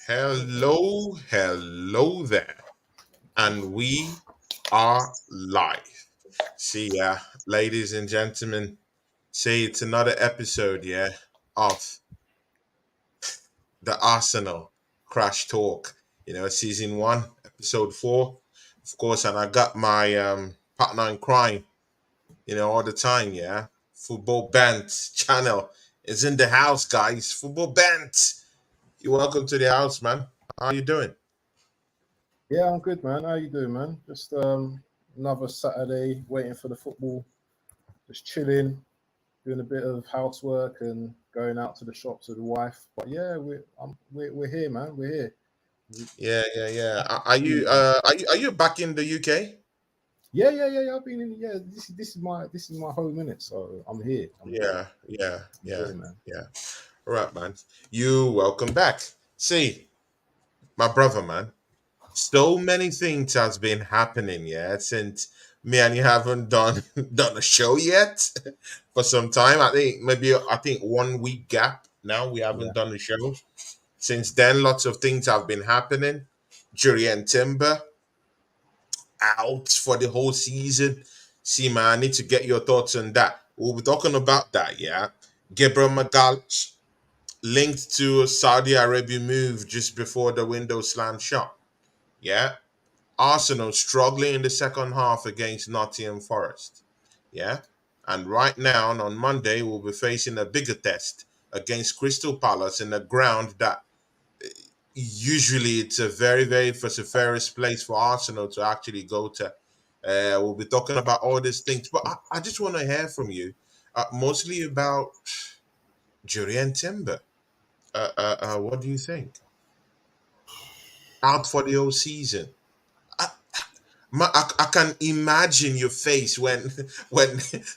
Hello there, and we are live. See ya, ladies and gentlemen. See, it's another episode, of the Arsenal Crash Talk. Season 1, episode 4, of course. And I got my partner in crime, all the time, Football Bent channel is in the house, guys. Football Bent, you're welcome to the house, man. How you doing? Yeah, I'm good, man. How you doing, man? Just another Saturday waiting for the football. Just chilling, doing a bit of housework and going out to the shops with the wife. But yeah, we're here, man. We're here. Yeah. Are you back in the UK? Yeah. I've been in. Yeah, this is my home minute. So I'm here. I'm here. I'm here, man. Yeah. All right, man. You welcome back. See, my brother, man. So many things has been happening, since me and you haven't done done a show yet for some time. I think 1 week gap now we haven't Yeah, done the show. Since then, lots of things have been happening. Jury and Timber out for the whole season. See, man, I need to get your thoughts on that. We'll be talking about that, yeah. Gabriel Magalch linked to a Saudi Arabia move just before the window slammed shut. Yeah. Arsenal struggling in the second half against Nottingham Forest. Yeah. And right now, on Monday, we'll be facing a bigger test against Crystal Palace in a ground that usually it's a very, very vociferous place for Arsenal to actually go to. We'll be talking about all these things, but I just want to hear from you, mostly about Julian Timber. What do you think? Out for the whole season. I, I can imagine your face when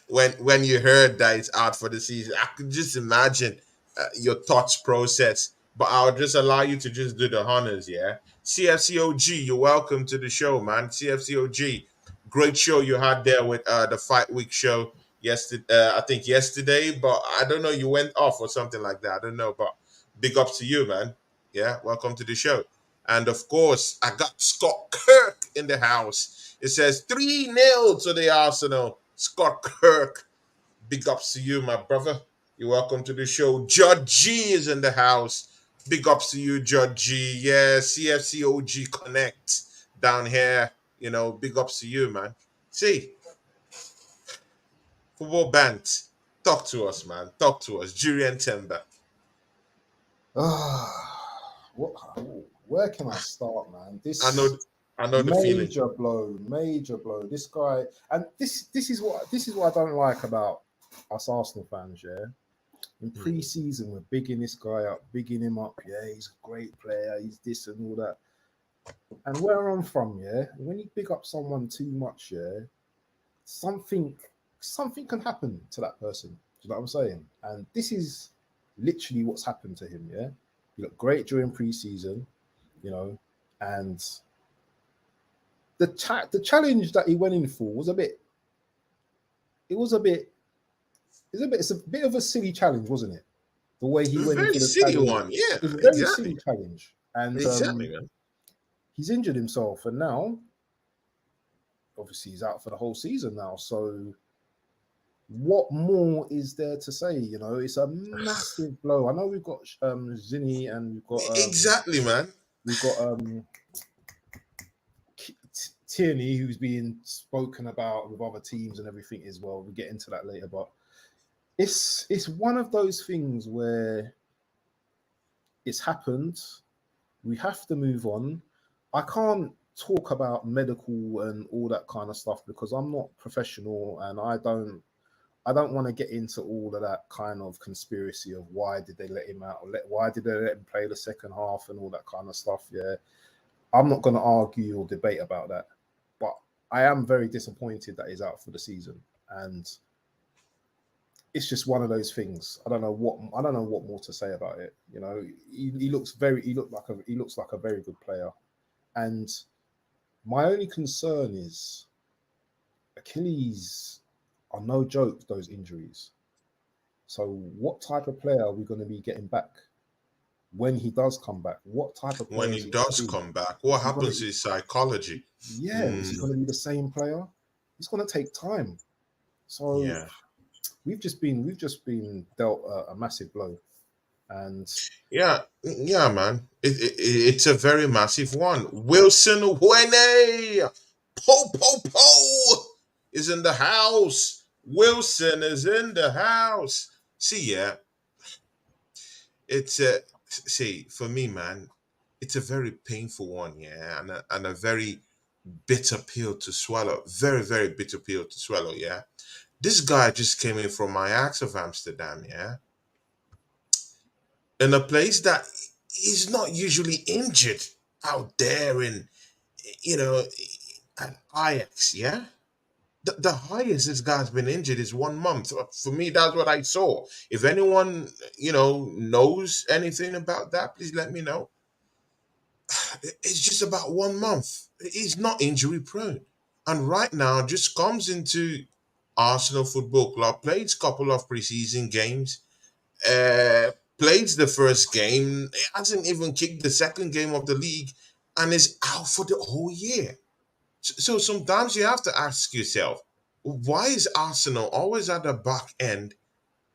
when when you heard that it's out for the season. I could just imagine your thoughts process. But I'll just allow you to just do the honors, yeah. CFCOG, you're welcome to the show, man. CFCOG, great show you had there with the Fight Week show yesterday. I think yesterday, but I don't know. You went off or something like that. I don't know, but big ups to you, man. Yeah, welcome to the show. And of course, I got Scott Kirk in the house. It says 3-0 to the Arsenal. Scott Kirk, big ups to you, my brother. You're welcome to the show. Judge G is in the house. Big ups to you, Judge G. Yeah, CFCOG Connect down here. Big ups to you, man. See, football band. Talk to us, man. Talk to us. Julian Timber. what? Where can I start, man? I This know I know the feeling. major blow. This guy, and this is what I don't like about us Arsenal fans. Yeah, in Hmm. pre-season we're bigging this guy up, bigging him up. Yeah, he's a great player. He's this and all that. And where I'm from, yeah, when you big up someone too much, yeah, something something can happen to that person. Do you know what I'm saying? And this is literally what's happened to him. Yeah, he looked great during pre-season, you know, and the challenge that he went in for was a bit. It was a bit. It's a bit of a silly challenge, wasn't it? The way he went Very into the silly challenge. one. Yeah, It was a very exactly. silly challenge, and Exactly, man. he's injured himself, and now obviously he's out for the whole season now. So what more is there to say? You know, it's a massive blow. I know we've got Zinni and Exactly, man. we've got Tierney who's being spoken about with other teams and everything as well. We'll get into that later, but it's one of those things where it's happened. We have to move on. I can't talk about medical and all that kind of stuff because I'm not professional and I don't want to get into all of that kind of conspiracy of why did they let him out or why did they let him play the second half and all that kind of stuff. Yeah, I'm not going to argue or debate about that, but I am very disappointed that he's out for the season, and it's just one of those things. I don't know what more to say about it. You know, he looks like a very good player, and my only concern is Achilles are no joke. Those injuries. So what type of player are we going to be getting back? when he does come back, what type of When player is he he going does to be? come back, what Is he going happens to, to his psychology? yeah, is Mm, he going to be the same player? It's going to take time. So yeah. we've just been dealt a massive blow, and Yeah, man. It's a very massive one. Wilson Wene, Po is in the house. Wilson is in the house. See, yeah, it's a see for me, man. It's a very painful one, yeah, and a very bitter pill to swallow. Very, very bitter pill to swallow, yeah. This guy just came in from my Ajax of Amsterdam, yeah, in a place that he's not usually injured out there in, you know, at Ajax, yeah. The highest this guy's been injured is 1 month. For me, that's what I saw. If anyone, knows anything about that, please let me know. It's just about 1 month. He's not injury prone. And right now, just comes into Arsenal Football Club, played a couple of preseason games, played the first game, hasn't even kicked the second game of the league, and is out for the whole year. So sometimes you have to ask yourself, why is Arsenal always at the back end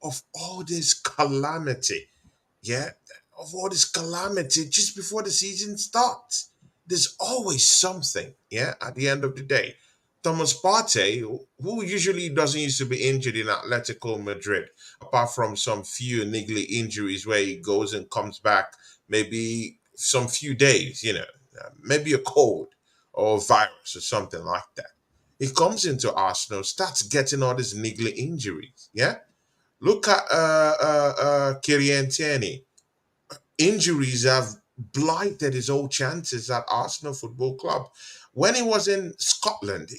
of all this calamity? Yeah, of all this calamity just before the season starts. There's always something, yeah, at the end of the day. Thomas Partey, who usually doesn't used to be injured in Atletico Madrid, apart from some few niggly injuries where he goes and comes back maybe some few days, maybe a cold or virus or something like that. He comes into Arsenal, starts getting all these niggly injuries, yeah? Look at Kylian Tierney. Injuries have blighted his old chances at Arsenal Football Club. When he was in Scotland,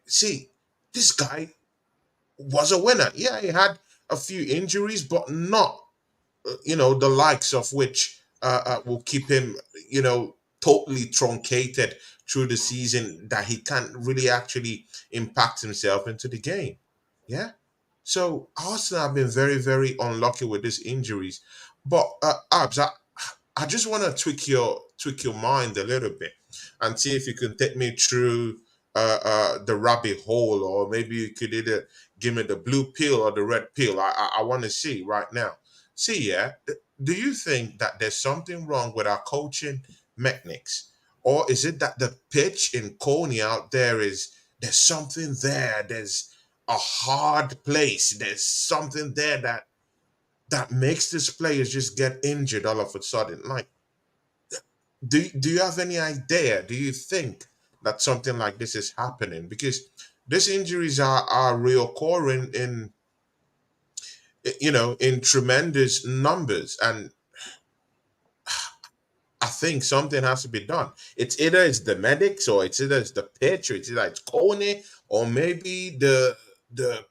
see, this guy was a winner. Yeah, he had a few injuries, but not, the likes of which will keep him, totally truncated through the season that he can't really actually impact himself into the game. Yeah. So Arsenal have been very, very unlucky with these injuries. But Abs, I just want to tweak your mind a little bit and see if you can take me through the rabbit hole, or maybe you could either give me the blue pill or the red pill. I want to see right now. See, yeah, do you think that there's something wrong with our coaching mechanics, or is it that the pitch in Coney out there there's something there? There's a hard place. There's something there that makes these players just get injured all of a sudden. Like, do you have any idea? Do you think that something like this is happening? Because these injuries are reoccurring in tremendous numbers, and I think something has to be done. It's the medics, or it's the pitch, or it's Coney, or maybe the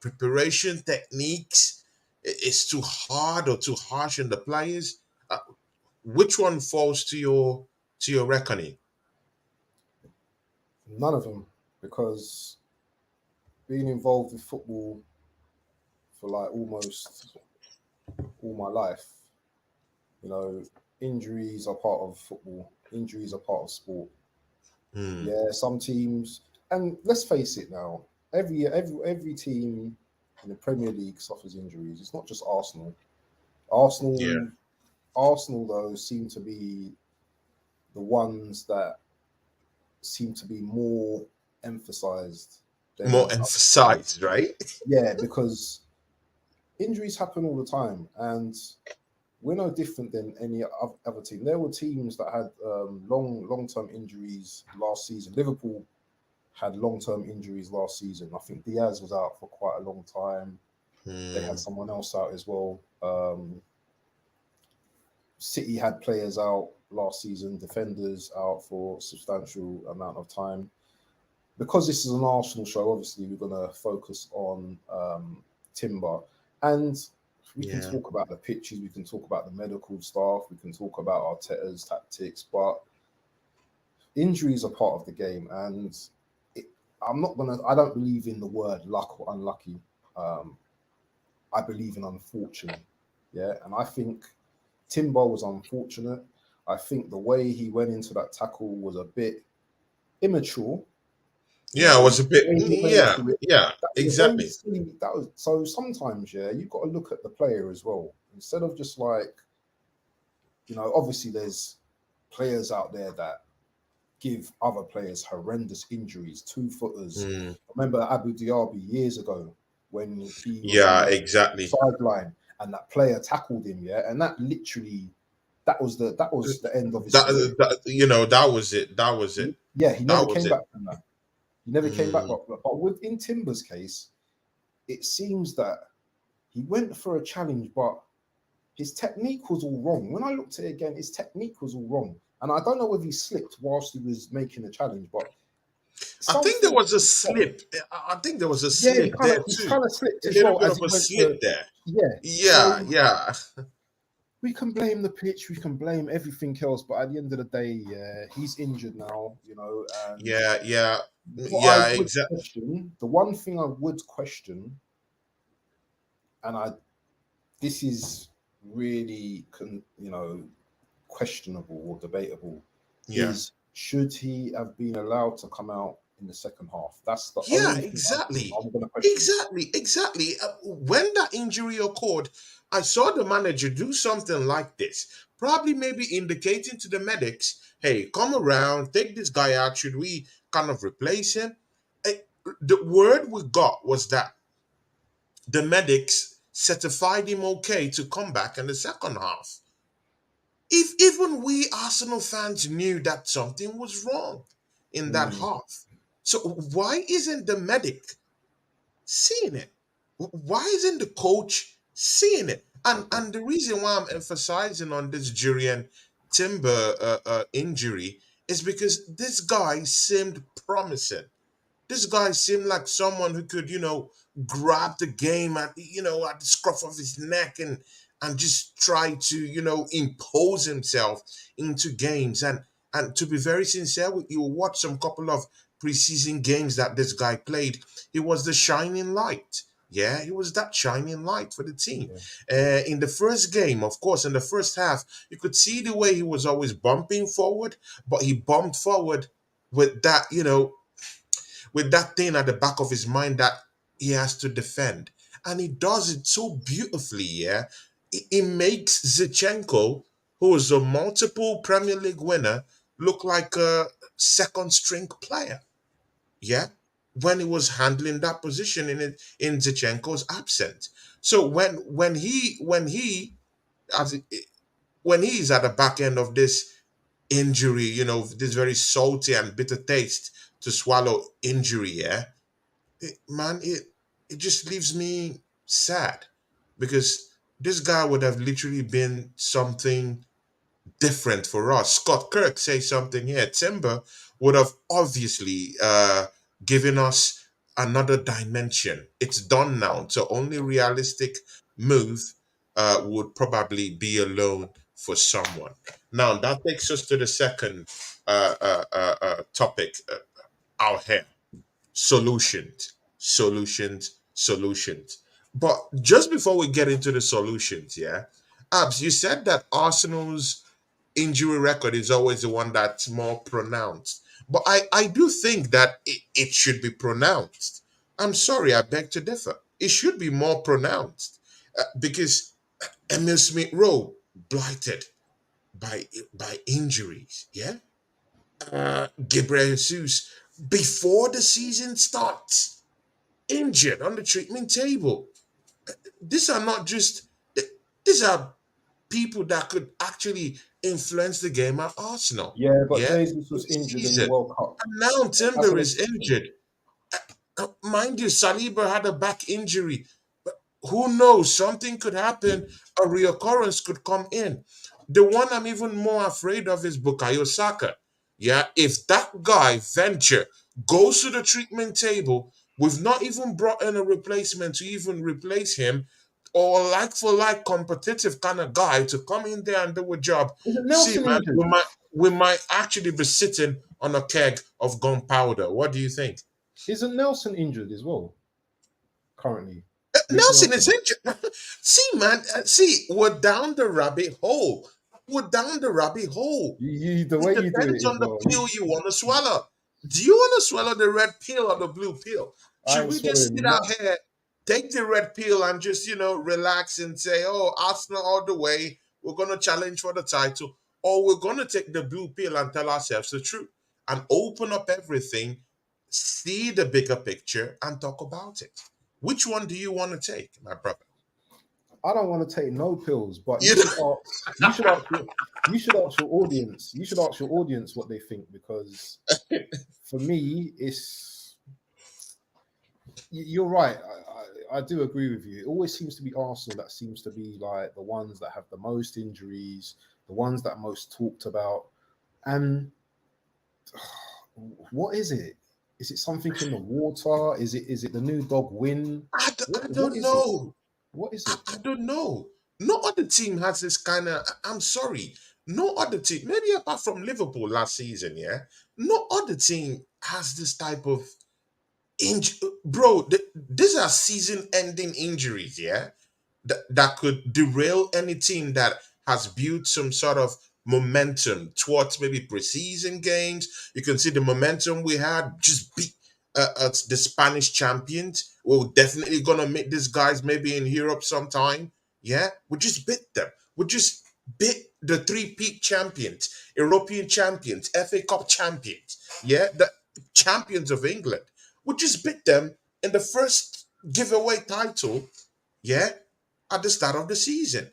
preparation techniques is too hard or too harsh on the players. Uh, which one falls to your reckoning? none of them, because being involved with football for like almost all my life, you know, injuries are part of football. Injuries are part of sport. Hmm. Yeah, some teams, and let's face it now, every team in the Premier League suffers injuries. It's not just Arsenal. Yeah. Arsenal, Arsenal though seem to be the ones that seem to be more emphasized More than other teams. emphasized, right? Yeah, because injuries happen all the time, and we're no different than any other team. There were teams that had long term injuries last season. Liverpool had long term injuries last season. I think Diaz was out for quite a long time. They had Hmm. someone else out as well. City had players out last season, defenders out for a substantial amount of time. Because this is an Arsenal show, obviously we're going to focus on Timber, and we can Yeah. talk about the pitches, we can talk about the medical staff, we can talk about Arteta's tactics, but injuries are part of the game, and it, I don't believe in the word luck or unlucky. Um, I believe in unfortunate. Yeah, and I think Timber was unfortunate. I think the way he went into that tackle was a bit immature. You Yeah, it know, was a bit. when he went Yeah, into it, yeah, that was a very exactly. silly. That was so. Sometimes, yeah, you've got to look at the player as well instead of just like, obviously there's players out there that give other players horrendous injuries, two footers. Mm, Remember Abu Dhabi years ago when he was on yeah, the exactly. sideline and that player tackled him, yeah, and that literally that was the end of his career. That was it. That was it. Yeah, he never That was came it. back from that. He never came back. Mm. But within Timber's case, it seems that he went for a challenge, but his technique was all wrong. When I looked at it again, his technique was all wrong. And I don't know whether he slipped whilst he was making the challenge, but I think there something was a was off. slip. I think there was a Yeah, he slip kind of there he too. kind of slipped A as little well bit as of he a went to slip there. yeah. Yeah, So yeah, we can blame the pitch, we can blame everything else, but at the end of the day, yeah, he's injured now, and yeah, yeah, what I yeah. would Exactly. question, the one thing I would question, and I this is really questionable or debatable, Yeah. is should he have been allowed to come out in the second half? That's the Yeah, only thing exactly. I'm going to question. Exactly. When that injury occurred, I saw the manager do something like this, probably maybe indicating to the medics, hey, come around, take this guy out. Should we kind of replace him? Eh, The word we got was that the medics certified him okay to come back in the second half. If even we Arsenal fans knew that something was wrong in that Mm, half. So why isn't the medic seeing it? Why isn't the coach seeing it? And the reason why I'm emphasizing on this Jurian Timber injury is because this guy seemed promising. This guy seemed like someone who could, grab the game at the scruff of his neck and just try to, impose himself into games. And to be very sincere with you, watch some couple of preseason games that this guy played. He was the shining light. Yeah, he was that shining light for the team. yeah. In the first game, of course, in the first half, you could see the way he was always bumping forward, but he bumped forward with that, with that thing at the back of his mind that he has to defend. And he does it so beautifully, yeah. He makes Zichenko, who is a multiple Premier League winner, look like a second string player, yeah, when he was handling that position in Zichenko's absence. So as when he's at the back end of this injury, this very salty and bitter taste to swallow injury, yeah, it just leaves me sad because this guy would have literally been something different for us. Scott Kirk says something here. Timber would have obviously given us another dimension. It's done now. So only realistic move would probably be a loan for someone. Now that takes us to the second topic out here: solutions. But just before we get into the solutions, yeah, Abs, you said that Arsenal's injury record is always the one that's more pronounced. But I do think that it should be pronounced. I'm sorry, I beg to differ. It should be more pronounced because Emil Smith Rowe blighted by injuries. Yeah, Gabriel Jesus before the season starts injured on the treatment table. These are not just these are people that could actually influence the game at Arsenal. Yeah, but Yeah, Jesus was this injured in the season. World Cup. And now That's Timber an is exception. injured. Mind you, Saliba had a back injury. Who knows? Something could happen. A reoccurrence could come in. The one I'm even more afraid of is Bukayo Saka. Yeah, if that guy venture goes to the treatment table, we've not even brought in a replacement to even replace him, or like for like competitive kind of guy to come in there and do a job. Is it See, Nelson man, injured? we might actually be sitting on a keg of gunpowder. What do you think? Isn't Nelson injured as well currently? Luke Nelson is Nelson. injured. See, man, see, we're down the rabbit hole. We're down the rabbit hole. The It way you do it depends is on the well. pill you want to swallow. Do you want to swallow the red pill or the blue pill? I Should ain't we just sit swallowing. out here, take the red pill, and just relax and say, "Oh, Arsenal all the way. We're gonna challenge for the title," or we're gonna take the blue pill and tell ourselves the truth and open up everything, see the bigger picture, and talk about it. Which one do you want to take, my brother? I don't want to take no pills, but You you know? should ask. You should ask your audience. You should ask your audience what they think, because for me, you're right. I do agree with you. It always seems to be Arsenal that seems to be like the ones that have the most injuries, the ones that are most talked about. And what is it? Is it something in the water? Is it the new dog win? I What don't is it? know. What is I, it? I don't know. No other team has this kind of. I'm sorry. No other team, maybe apart from Liverpool last season, yeah. No other team has this type of bro. These are season-ending injuries, yeah, that could derail any team that has built some sort of momentum towards maybe preseason games. You can see the momentum we had just beat the Spanish champions. We're definitely gonna meet these guys maybe in Europe sometime. Yeah, we just beat them. We just beat the three-peat champions, European champions, FA Cup champions. Yeah, the champions of England. We just beat them in the first giveaway title. Yeah, at the start of the season.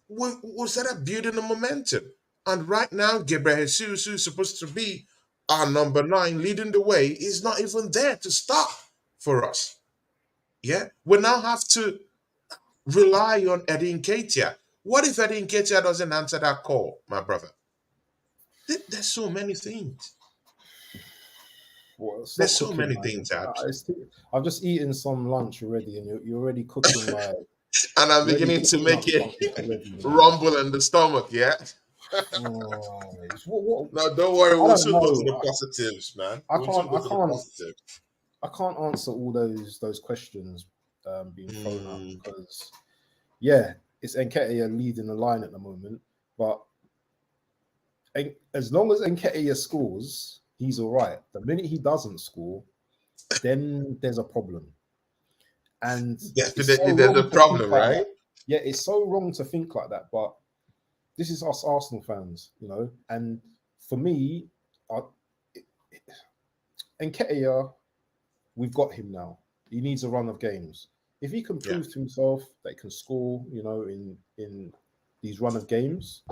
We started building the momentum. And right now, Gabriel Jesus, who's supposed to be our number nine leading the way, is not even there to start for us. Yeah, we now have to rely on Eddie Nketiah. What if Eddie Nketiah doesn't answer that call, my brother? There's so many things. Well, There's stop so cooking, many man. things, Abs. I've just eaten some lunch already, and you're already cooking like And I'm you're already beginning to cooking make up it something already, man. rumble in the stomach, yeah? Oh, what, No, don't worry. I We'll don't soon go to know. the positives, man. I We'll soon can't. go I to the can't. positives. I can't answer all those questions being thrown up, Mm, because yeah, it's Nketiah leading the line at the moment, but as long as Nketiah scores, he's all right. The minute he doesn't score, then there's a problem. And it's so definitely, there's a wrong to think problem, like right? that. Yeah, it's so wrong to think like that. But this is us Arsenal fans, And for me, I, Nketiah, we've got him now. He needs a run of games. If he can Yeah. prove to himself that he can score, in these run of games,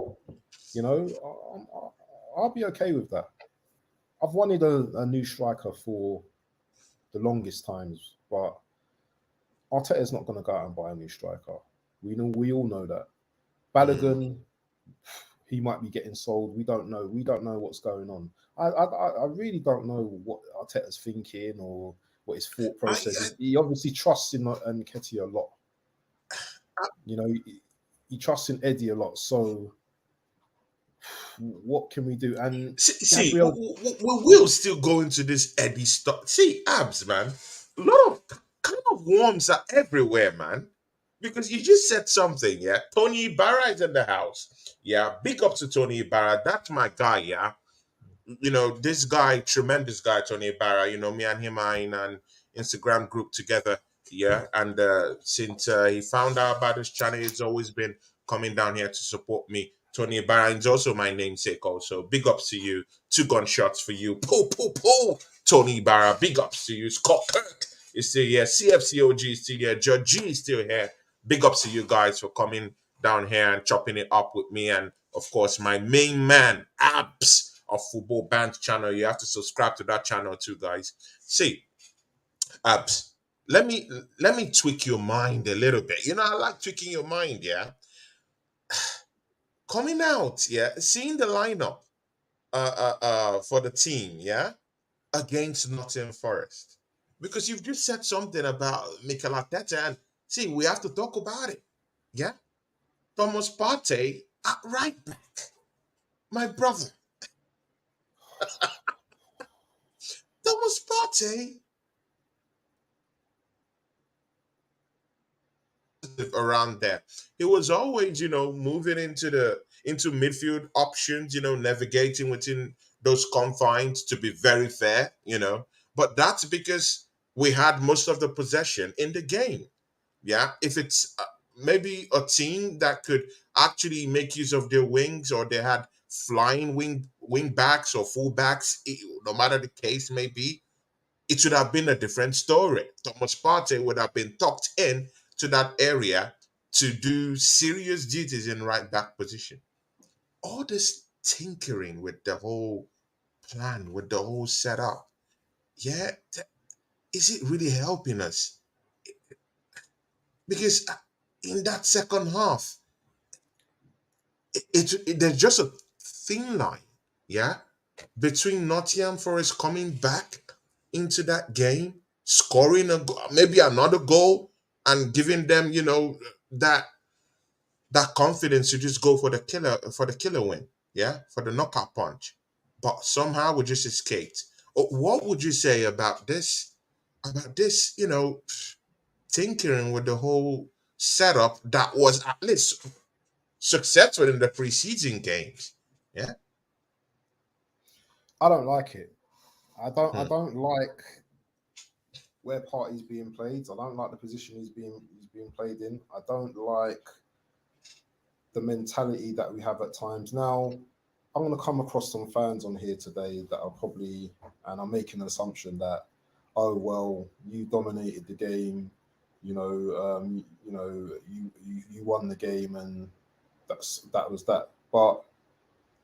I'll be okay with that. I've wanted a new striker for the longest times, but Arteta's not going to go out and buy a new striker. We all know that. Mm. Balogun, he might be getting sold. We don't know. We don't know what's going on. I really don't know what Arteta's thinking or what his thought I, process is. He obviously trusts in Nketiah a lot. I He trusts in Eddie a lot. So what can we do? And see. Gabriel, We will still go into this Eddie stuff. See, abs, man. A lot of kind of worms are everywhere, man. Because you just said something, yeah. Tony Ibarra is in the house. Yeah, big up to Tony Ibarra. That's my guy, yeah. This guy, tremendous guy, Tony Barra. Me and him are in an Instagram group together. Yeah, and since he found out about this channel, he's always been coming down here to support me. Tony Barra is also my namesake. Also, big ups to you. Two gunshots for you. Poo poo poo. Tony Barra, big ups to you. Scott Kirk is still here. CFCOG is still here. Judge G is still here. Big ups to you guys for coming down here and chopping it up with me, and of course my main man, Abs of Football Band channel. You have to subscribe to that channel too, guys. See, Abs, let me tweak your mind a little bit. I like tweaking your mind, yeah. Coming out, yeah, seeing the lineup for the team, yeah, against Nottingham Forest. Because you've just said something about Mikel Arteta, and see, we have to talk about it. Yeah. Thomas Partey at right back. My brother. Thomas Partey. defensive around there. He was always, moving into midfield options, navigating within those confines to be very fair, But that's because we had most of the possession in the game. Yeah, if it's maybe a team that could actually make use of their wings, or they had flying wing backs or full backs, no matter the case may be, it would have been a different story. Thomas Partey would have been tucked in to that area to do serious duties in right back position. All this tinkering with the whole plan, with the whole setup, yeah, is it really helping us? Because in that second half, there's just a thin line, yeah, between Nottingham Forest coming back into that game, scoring maybe another goal, and giving them, that that confidence to just go for the killer win, yeah, for the knockout punch. But somehow we just escaped. What would you say about this? About this, tinkering with the whole setup that was at least successful in the preseason games. Yeah. I don't like it. I Hmm. don't like where party's being played. I don't like the position he's being played in. I don't like the mentality that we have at times. Now, I'm going to come across some fans on here today that are probably, and I'm making an assumption that, oh well, you dominated the game, you won the game, and that was that. But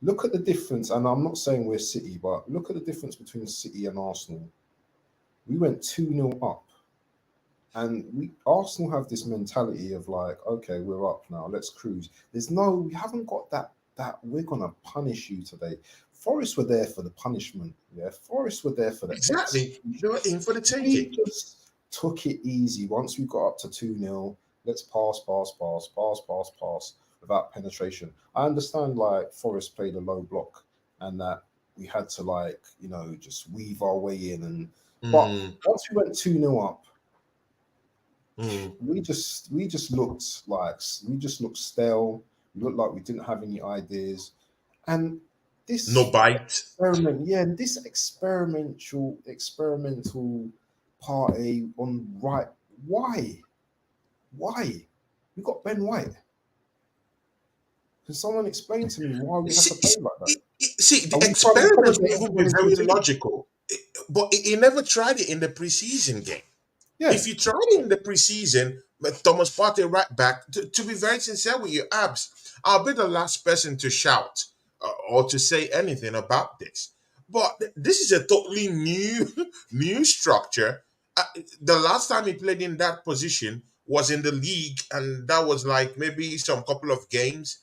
look at the difference, and I'm not saying we're City, but look at the difference between City and Arsenal. We went 2-0 up. And we Arsenal have this mentality of like, okay, we're up now, let's cruise. We haven't got that we're gonna punish you today. Forest were there for the punishment, yeah. Forest were there for the Exactly. They execution. were in for the We taking. just took it easy. Once we got up to 2-0, let's pass without penetration. I understand like Forest played a low block and that we had to like, just weave our way in but Mm, once we went 2-0 up, mm. we just looked stale. We looked like we didn't have any ideas. And No this bite. experiment, yeah, this experimental party on right. Why? Why? We got Ben White. Can someone explain to me why we have to play See, like that? see, the Are we trying to experiments accommodate may even be everyone in very the team? logical, but he never tried it in the preseason game. Yeah. If you tried it in the preseason, with Thomas Partey right back, to be very sincere with you, Abs, I'll be the last person to shout or to say anything about this. But this is a totally new, new structure. Uh, the last time he played in that position was in the league, and that was like maybe some couple of games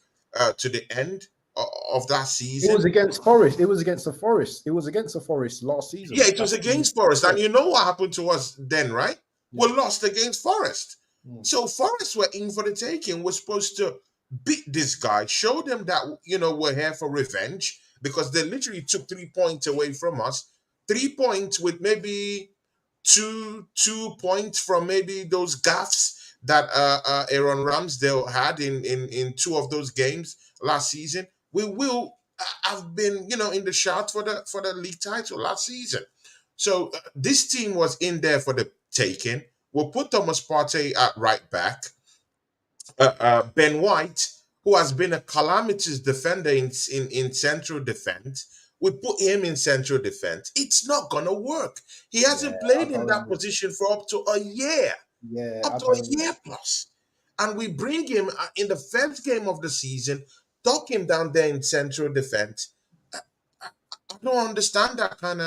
to the end of that It was season. against Forest. It was against the Forest. It was against the Forest last Yeah, season. it was That's when, against Forest, yeah, and you know what happened to us then, right? yeah. We lost against Forest. Mm. So Forest were in for the taking. We're supposed to beat this guy, show them that we're here for revenge because they literally took 3 points away from us. 3 points with maybe two points from maybe those gaffes that Aaron Ramsdale had in two of those games last season. We will have been in the shout for the league title last season. So this team was in there for the taking. We'll put Thomas Partey at right back. Ben White, who has been a calamitous defender in central defense, we put him in central defense. It's not gonna work. He Yeah, hasn't played I in that don't. position for up to a year, Yeah, up I to a don't. year plus, and we bring him in the first game of the season, tuck him down there in central defense. I don't understand that kind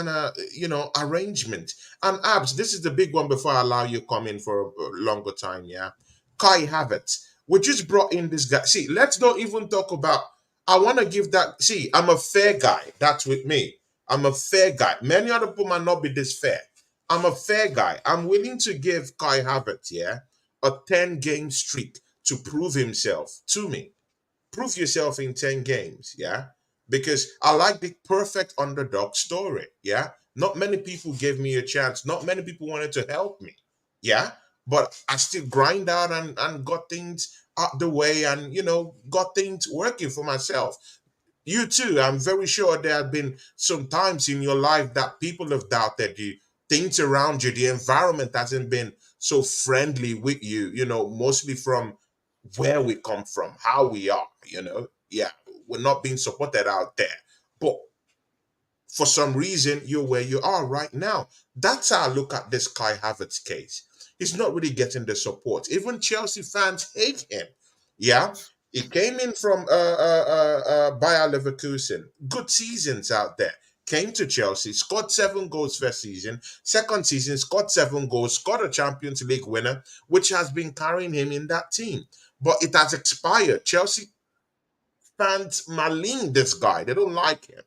of arrangement. And Abs, this is the big one before I allow you come in for a longer time. Yeah, Kai Havertz. We just brought in this guy. See, let's not even talk about. I want to give that. See, I'm a fair guy. That's with me. I'm a fair guy. Many other people might not be this fair. I'm a fair guy. I'm willing to give Kai Havertz, yeah, a 10-game streak to prove himself to me. Prove yourself in 10 games, yeah? Because I like the perfect underdog story, yeah? Not many people gave me a chance. Not many people wanted to help me, yeah? but I still grind out and got things out the way, and got things working for myself. You too. I'm very sure there have been some times in your life that people have doubted you. Things around you, the environment hasn't been so friendly with you, mostly from where we come from, how we are, Yeah, we're not being supported out there. But for some reason, you're where you are right now. That's how I look at this Kai Havertz case. He's not really getting the support. Even Chelsea fans hate him. Yeah, he came in from Bayer Leverkusen. Good seasons out there. Came to Chelsea, scored 7 goals first season. Second season, scored 7 goals, scored a Champions League winner, which has been carrying him in that team. But it has expired. Chelsea fans malign this guy. They don't like him.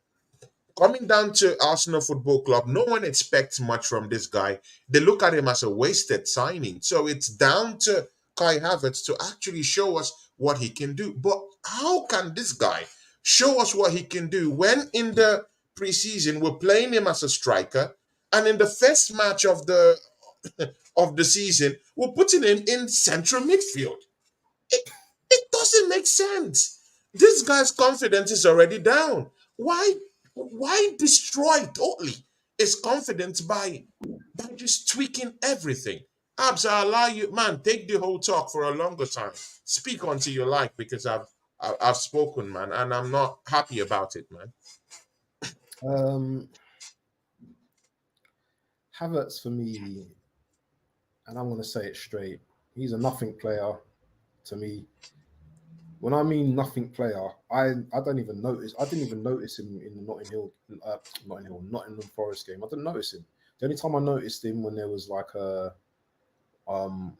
Coming down to Arsenal Football Club, no one expects much from this guy. They look at him as a wasted signing. So it's down to Kai Havertz to actually show us what he can do. But how can this guy show us what he can do when in the preseason we're playing him as a striker, and in the first match of the season we're putting him in central midfield? It, it doesn't make sense. This guy's confidence is already down. Why destroy totally his confidence by just tweaking everything? Abs, I allow you, man. Take the whole talk for a longer time. Speak until you like, because I've spoken, man, and I'm not happy about it, man. Um, Havertz for me, and I'm going to say it straight, he's a nothing player to me. When I mean nothing player, I don't even notice. I didn't even notice him in the Nottingham Forest game. I didn't notice him. The only time I noticed him when there was like um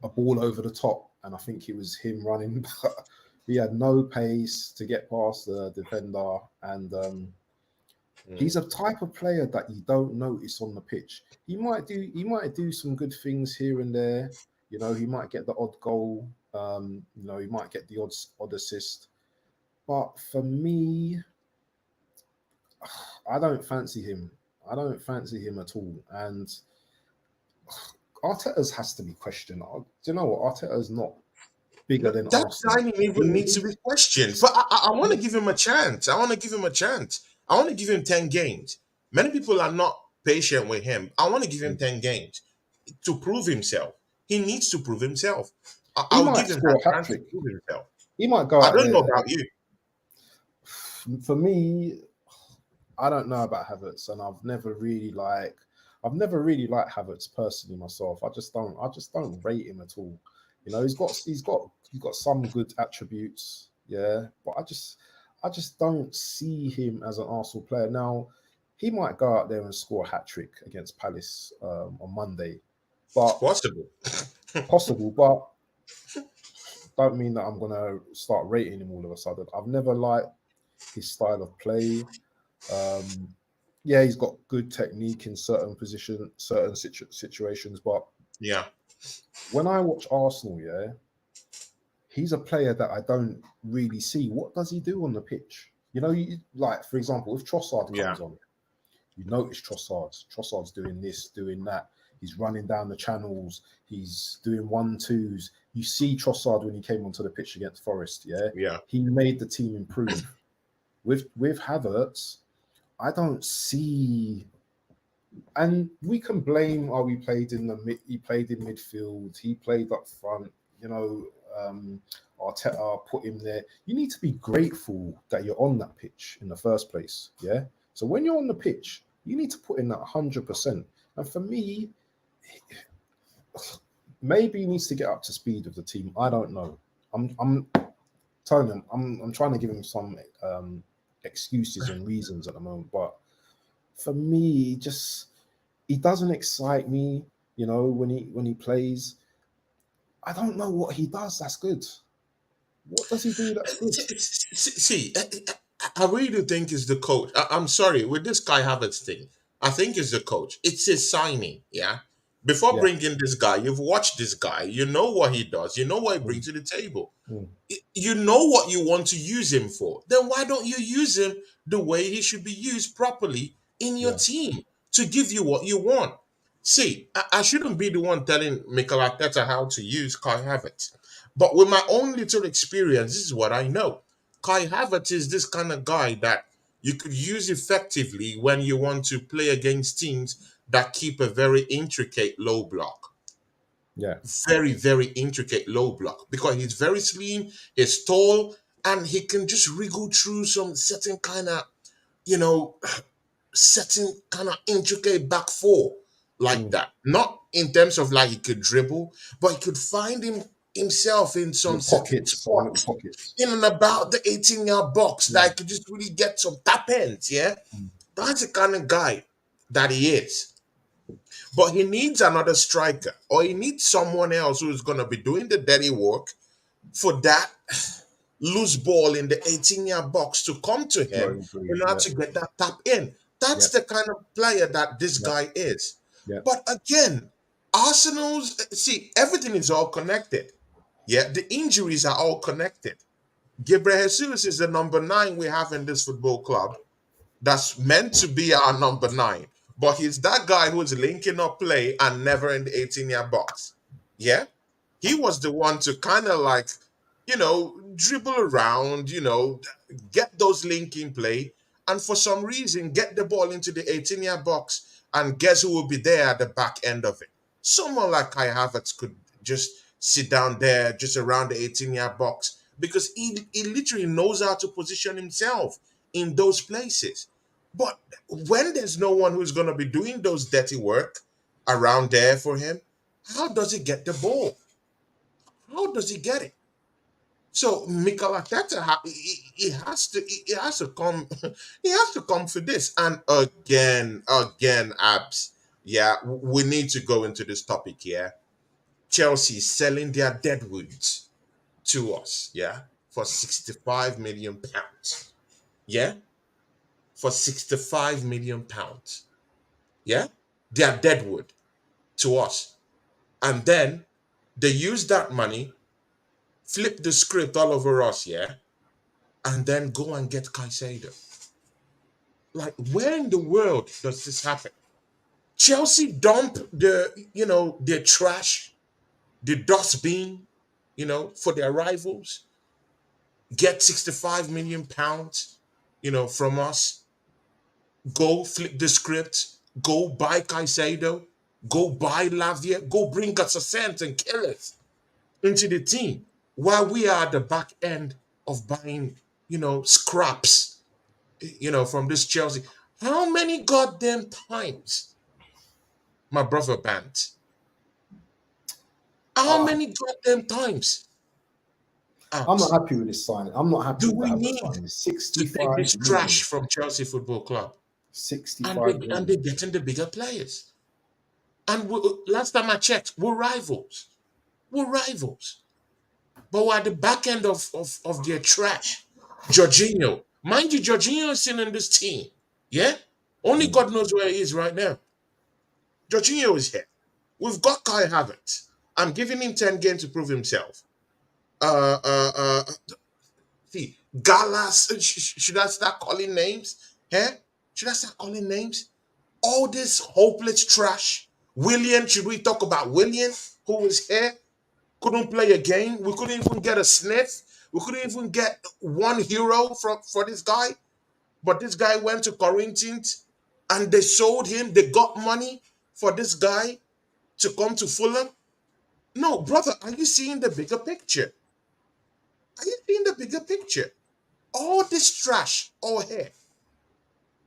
a ball over the top, and I think it was him running. He had no pace to get past the defender, and Mm, he's a type of player that you don't notice on the pitch. He might do some good things here and there. He might get the odd goal. He might get the odd assist. But for me, I don't fancy him. I don't fancy him at all. And Arteta's has to be questioned. Do you know what? Arteta's not bigger than that Arsenal. signing even needs to be questioned. But I want to give him a chance. I want to give him a chance. I want to give him 10 games. Many people are not patient with him. I want to give him 10 games to prove himself. He needs to prove himself. He I'll give might him score that a hat chance to trick. prove himself. He might go I out don't know there. about you. For me, I don't know about Havertz, and I've never really liked Havertz personally myself. I just don't rate him at all. He's got some good attributes, yeah, but I just don't see him as an Arsenal player. Now, he might go out there and score a hat trick against Palace on Monday, It's but possible. possible. But don't mean that I'm gonna start rating him all of a sudden. I've never liked his style of play. Um, yeah, he's got good technique in certain positions, certain situations. But Yeah. when I watch Arsenal, yeah, he's a player that I don't really see. What does he do on the pitch? Like for example, if Trossard Yeah. comes on, you notice Trossard. Trossard's doing this, doing that. He's running down the channels. He's doing 1-2s. You see Trossard when he came onto the pitch against Forest. Yeah, Yeah. he made the team improve. With Havertz, I don't see, and we can blame. Oh, he played in midfield. He played up front. You know, Arteta put him there. You need to be grateful that you're on that pitch in the first place. Yeah. So when you're on the pitch, you need to put in that 100%. And for me, maybe he needs to get up to speed with the team. I don't know. I'm telling him. I'm trying to give him some excuses and reasons at the moment, but for me, just he doesn't excite me. When he plays, I don't know what he does. That's good. What does he do? That's good. See, I really do think it's the coach. I'm sorry, with this Kai Havertz thing, I think it's the coach. It's his signing, yeah. Before Yeah. bringing this guy, you've watched this guy. You know what he does. You know what he Mm, brings to the table. mm, You know what you want to use him for. Then why don't you use him the way he should be used properly in your yeah. team to give you what you want? See, I shouldn't be the one telling Mikel Arteta how to use Kai Havertz. But with my own little experience, this is what I know. Kai Havertz is this kind of guy that you could use effectively when you want to play against teams that keep a very intricate low block. Yeah. Very, very intricate low block because he's very slim, he's tall, and he can just wriggle through some certain kind of, you know, certain kind of intricate back four like Mm. that. Not in terms of like he could dribble, but he could find himself in some Little certain pockets, some little spots pockets. in and about the 18-yard box that Yeah. he could just really get some tap ends. Yeah, Mm. that's the kind of guy that he is. But he needs another striker, or he needs someone else who's gonna be doing the dirty work for that loose ball in the 18-yard box to come to him Totally agree. in order Yeah. to get that tap in. That's Yeah. the kind of player that this Yeah. guy is. Yeah. But again, Arsenal's see everything is all connected. Yeah, the injuries are all connected. Gabriel Jesus is the number 9 we have in this football club that's meant to be our number 9. But he's that guy who's linking up play and never in the 18-yard box. Yeah? He was the one to kind of like, dribble around, get those linking play, and for some reason get the ball into the 18-yard box. And guess who will be there at the back end of it? Someone like Kai Havertz could just sit down there, just around the 18-yard box, because he literally knows how to position himself in those places. But when there's no one who's going to be doing those dirty work around there for him, how does he get the ball? How does he get it? So Mikel Arteta, he has to come, he has to come for this. And again, abs. Yeah, we need to go into this topic here. Chelsea selling their deadwoods to us, yeah, for 65 million pounds. Yeah, for 65 million pounds. Yeah, they are deadwood to us. And then they use that money, flip the script all over us, yeah, and then go and get Caicedo. Like, where in the world does this happen? Chelsea dump their trash, the dustbin, for their rivals, get 65 million pounds, from us, go flip the script, go buy Caicedo, go buy Lavia, go bring us a cent and kill it into the team while we are at the back end of buying, scraps, from this Chelsea. How many goddamn times, my brother Bant? How Uh, many goddamn times, I'm not Abs, happy with this signing. I'm not happy do with the we Havertz need signing. to take 65 this trash million. from Chelsea Football Club? And 65 they're million. getting the bigger players. And last time I checked, we're rivals. We're rivals. But we're at the back end of their trash. Jorginho. Mind you, Jorginho is still in this team. Yeah? Only Mm. God knows where he is right now. Jorginho is here. We've got Kai Havertz. I'm giving him 10 games to prove himself. Uh, uh, uh, See, Galas, should I start calling names? Eh? Should I start calling names? All this hopeless trash. William, should we talk about William, who was here, couldn't play a game? We couldn't even get a sniff. We couldn't even get one hero for this guy. But this guy went to Corinthians and they sold him. They got money for this guy to come to Fulham. No, brother, are you seeing the bigger picture? Are you seeing the bigger picture? All this trash, all here,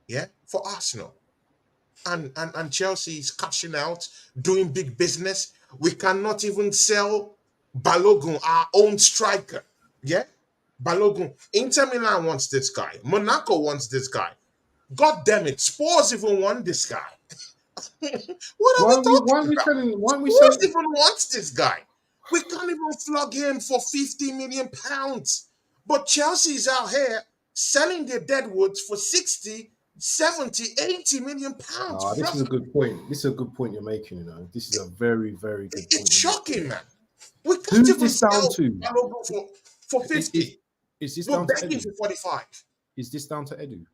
yeah, for Arsenal. And Chelsea is cashing out, doing big business. We cannot even sell Balogun, our own striker. Yeah? Balogun. Inter Milan wants this guy. Monaco wants this guy. God damn it. Spurs even want this guy. What are we Why talking are we about? selling? Why are we Spurs selling? even wants this guy. We can't even flog him for 50 million pounds. But Chelsea is out here selling their deadwoods for 60, 70, 80 million pounds, This is a brother. good point. This is a good point you're making. This is a very, very good It's point you're making. shocking, man. We can't Who's even this down sell to? Balogun for Is 50. is this We're down to begging Edu? for 45. Is this down to Edu?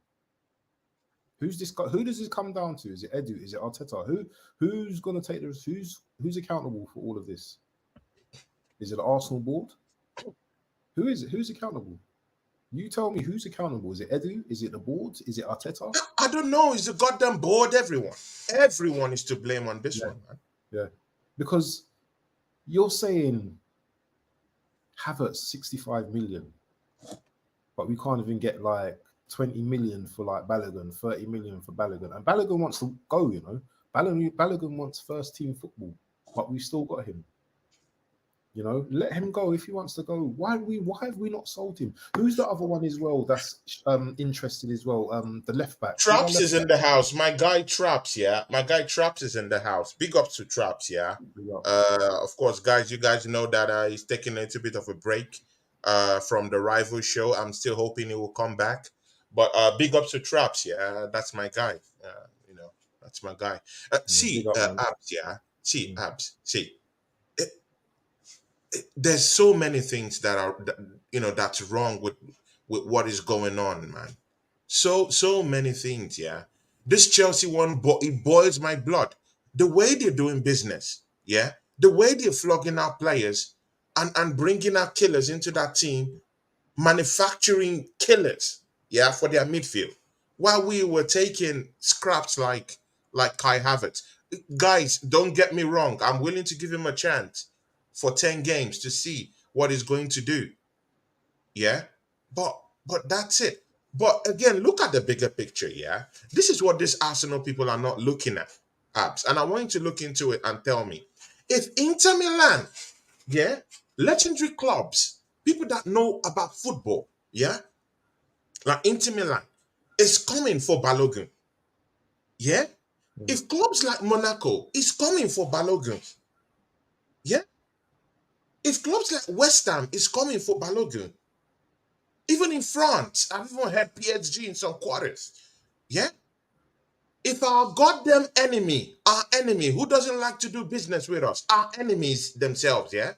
Who's this guy? Who does this come down to? Is it Edu? Is it Arteta? Who's going to take this? Who's accountable for all of this? Is it the Arsenal board? Who is it? Who's accountable? You tell me who's accountable. Is it Edu? Is it the board? Is it Arteta? I don't know. It's the goddamn board. Everyone is to blame on this Yeah. one, man. Yeah, because you're saying Havertz 65 million, but we can't even get like 20 million for like Balogun, 30 million for Balogun, and Balogun wants to go. You know, Balogun wants first team football, but we've still got him. You know, let him go if he wants to go. Why have we not sold him? Who's the other one as well that's interested as well? The left back. Traps is in the house. My guy Traps, yeah. My guy Traps is in the house. Big ups to Traps, yeah. Of course, guys, you guys know that he's taking a little bit of a break from the rival show. I'm still hoping he will come back. But big ups to Traps, yeah. That's my guy. You know, that's my guy. See, Abs, yeah. See, Abs, see. There's so many things that are that's wrong with what is going on, man. So many things, yeah. This Chelsea one, it boils my blood. The way they're doing business, yeah. The way they're flogging out players and bringing out killers into that team, manufacturing killers, yeah, for their midfield, while we were taking scraps like Kai Havertz. Guys, don't get me wrong. I'm willing to give him a chance for 10 games to see what he's going to do. Yeah. But that's it. But again, look at the bigger picture, yeah. This is what these Arsenal people are not looking at, Abs. And I want you to look into it and tell me. If Inter Milan, yeah, legendary clubs, people that know about football, yeah, like Inter Milan, is coming for Balogun, yeah. If clubs like Monaco is coming for Balogun, yeah. If clubs like West Ham is coming for Balogun, even in France, I've even had PSG in some quarters. Yeah? If our goddamn enemy, our enemy who doesn't like to do business with us, our enemies themselves, yeah?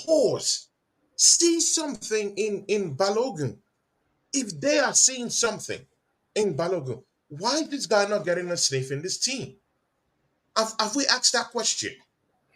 Pause. See something in Balogun. If they are seeing something in Balogun, why is this guy not getting a sniff in this team? Have we asked that question?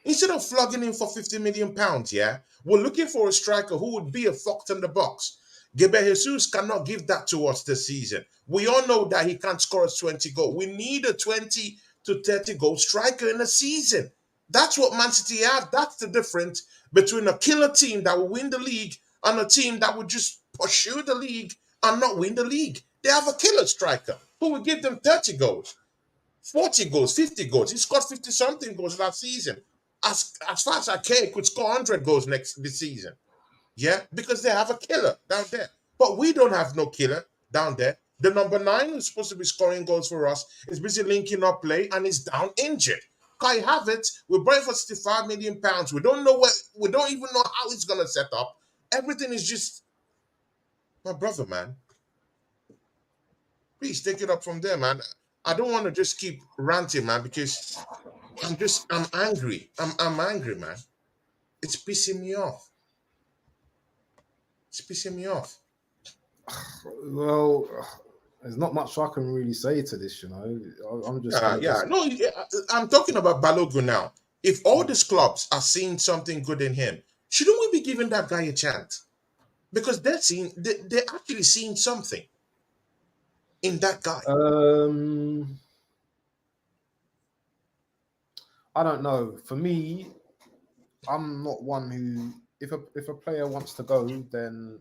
Instead of flogging him for 50 million pounds, yeah, we're looking for a striker who would be a fox in the box. Gabriel Jesus cannot give that to us this season. We all know that he can't score us 20 goals. We need a 20 to 30 goal striker in a season. That's what Man City have. That's the difference between a killer team that will win the league and a team that will just pursue the league and not win the league. They have a killer striker who will give them 30 goals, 40 goals, 50 goals. He scored 50 something goals last season. As far as I care, he could score 100 goals this season. Yeah, because they have a killer down there. But we don't have no killer down there. The number 9 who's supposed to be scoring goals for us is busy linking up play and is down injured. Kai Havertz, we bought for 65 million pounds. We don't know we don't even know how he's gonna set up. Everything is just my brother, man. Please take it up from there, man. I don't want to just keep ranting, man, because I'm angry. I'm angry, man. It's pissing me off. It's pissing me off. Well, there's not much I can really say to this, you know. I'm just No, I'm talking about Balogun now. If all these clubs are seeing something good in him, shouldn't we be giving that guy a chance? Because they're actually seeing something in that guy. I don't know. For me, I'm not one who, if a player wants to go, then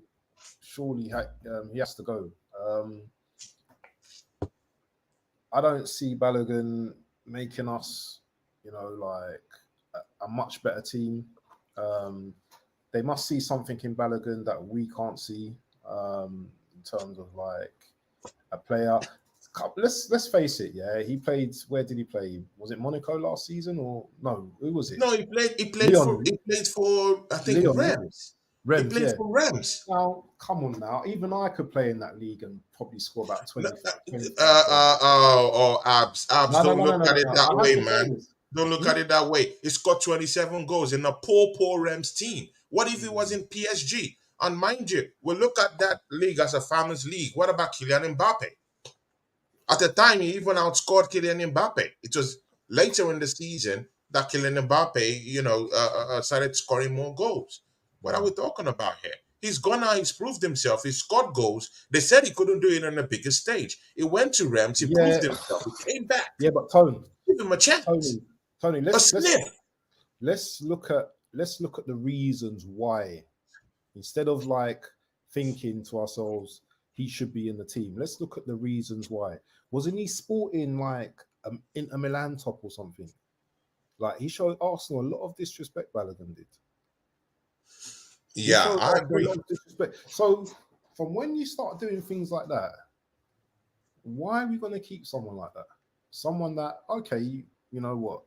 surely he has to go. I don't see Balogun making us, you know, like a much better team. They must see something in Balogun that we can't see in terms of like a player. Let's face it, yeah. He played. Where did he play? Was it Monaco last season or no? Who was it? No, he played for I think Leon, Rams. He Rams, played yeah. for Rams. Now, come on now. Even I could play in that league and probably score about 20. Abs. Don't look at it that way, man. Don't look at it that way. He scored 27 goals in a poor Rams team. What if he was in PSG? And mind you, we look at that league as a farmers league. What about Kylian Mbappe? At the time, he even outscored Kylian Mbappe. It was later in the season that Kylian Mbappe, started scoring more goals. What are we talking about here? He's gone out, he's proved himself, he's scored goals. They said he couldn't do it on a bigger stage. He went to Rams, he Yeah, proved himself, he came back. yeah, but Tony, Give him a chance, Tony, Tony, a let's sniff. let's look at the reasons why, instead of like thinking to ourselves he should be in the team. Let's look at the reasons why. Wasn't he sporting like Inter Milan top or something? Like he showed Arsenal a lot of disrespect. Balogun did. He Yeah, showed I Arsenal a agree. lot of disrespect. So from when you start doing things like that, why are we going to keep someone like that? Someone that, okay, you know what?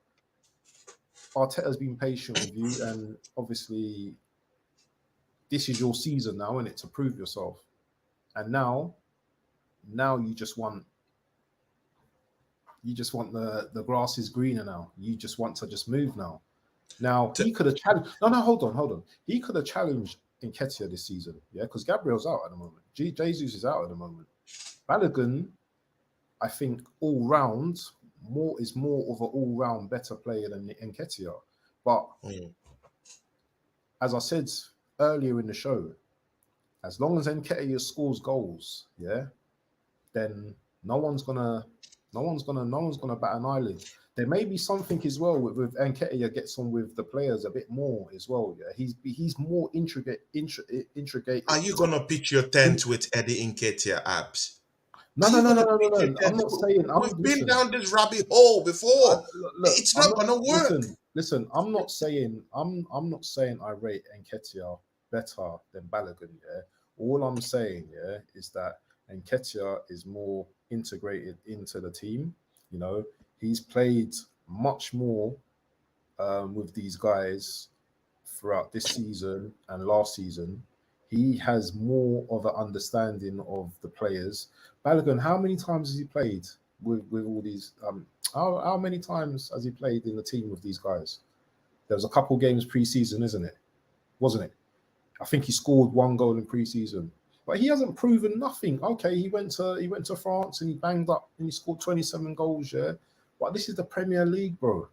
Arteta's been patient with you, and obviously this is your season now, isn't it, to prove yourself. And now you just want the grass is greener now. You just want to just move now. Now T- he could have challenged. No, hold on. He could have challenged Nketiah this season, yeah, because Gabriel's out at the moment. Jesus is out at the moment. Balogun, I think, all round more of an all round better player than Nketiah. But mm. as I said earlier in the show, as long as Nketiah scores goals, yeah, then no one's gonna, no one's gonna bat an eyelid. There may be something as well with Nketiah gets on with the players a bit more as well. Yeah, he's more Are intricate. you gonna pitch your tent with Eddie Nketiah abs? No, Are no, you no, no, gonna no, no, pitch your no. I'm tent? not saying. We've been Listen. down this rabbit hole before. Look, It's I'm not not. gonna work. Listen. I'm not saying. I'm not saying I rate Nketiah better than Balogun. Yeah. All I'm saying, yeah, is that Nketiah is more integrated into the team. You know, he's played much more with these guys throughout this season and last season. He has more of an understanding of the players. Balogun, how many times has he played with all these? How many times has he played in the team with these guys? There was a couple games pre-season, isn't it? Wasn't it? I think he scored one goal in pre-season, but he hasn't proven nothing. Okay, he went to France and he banged up and he scored 27 goals. Yeah, but this is the Premier League, bro.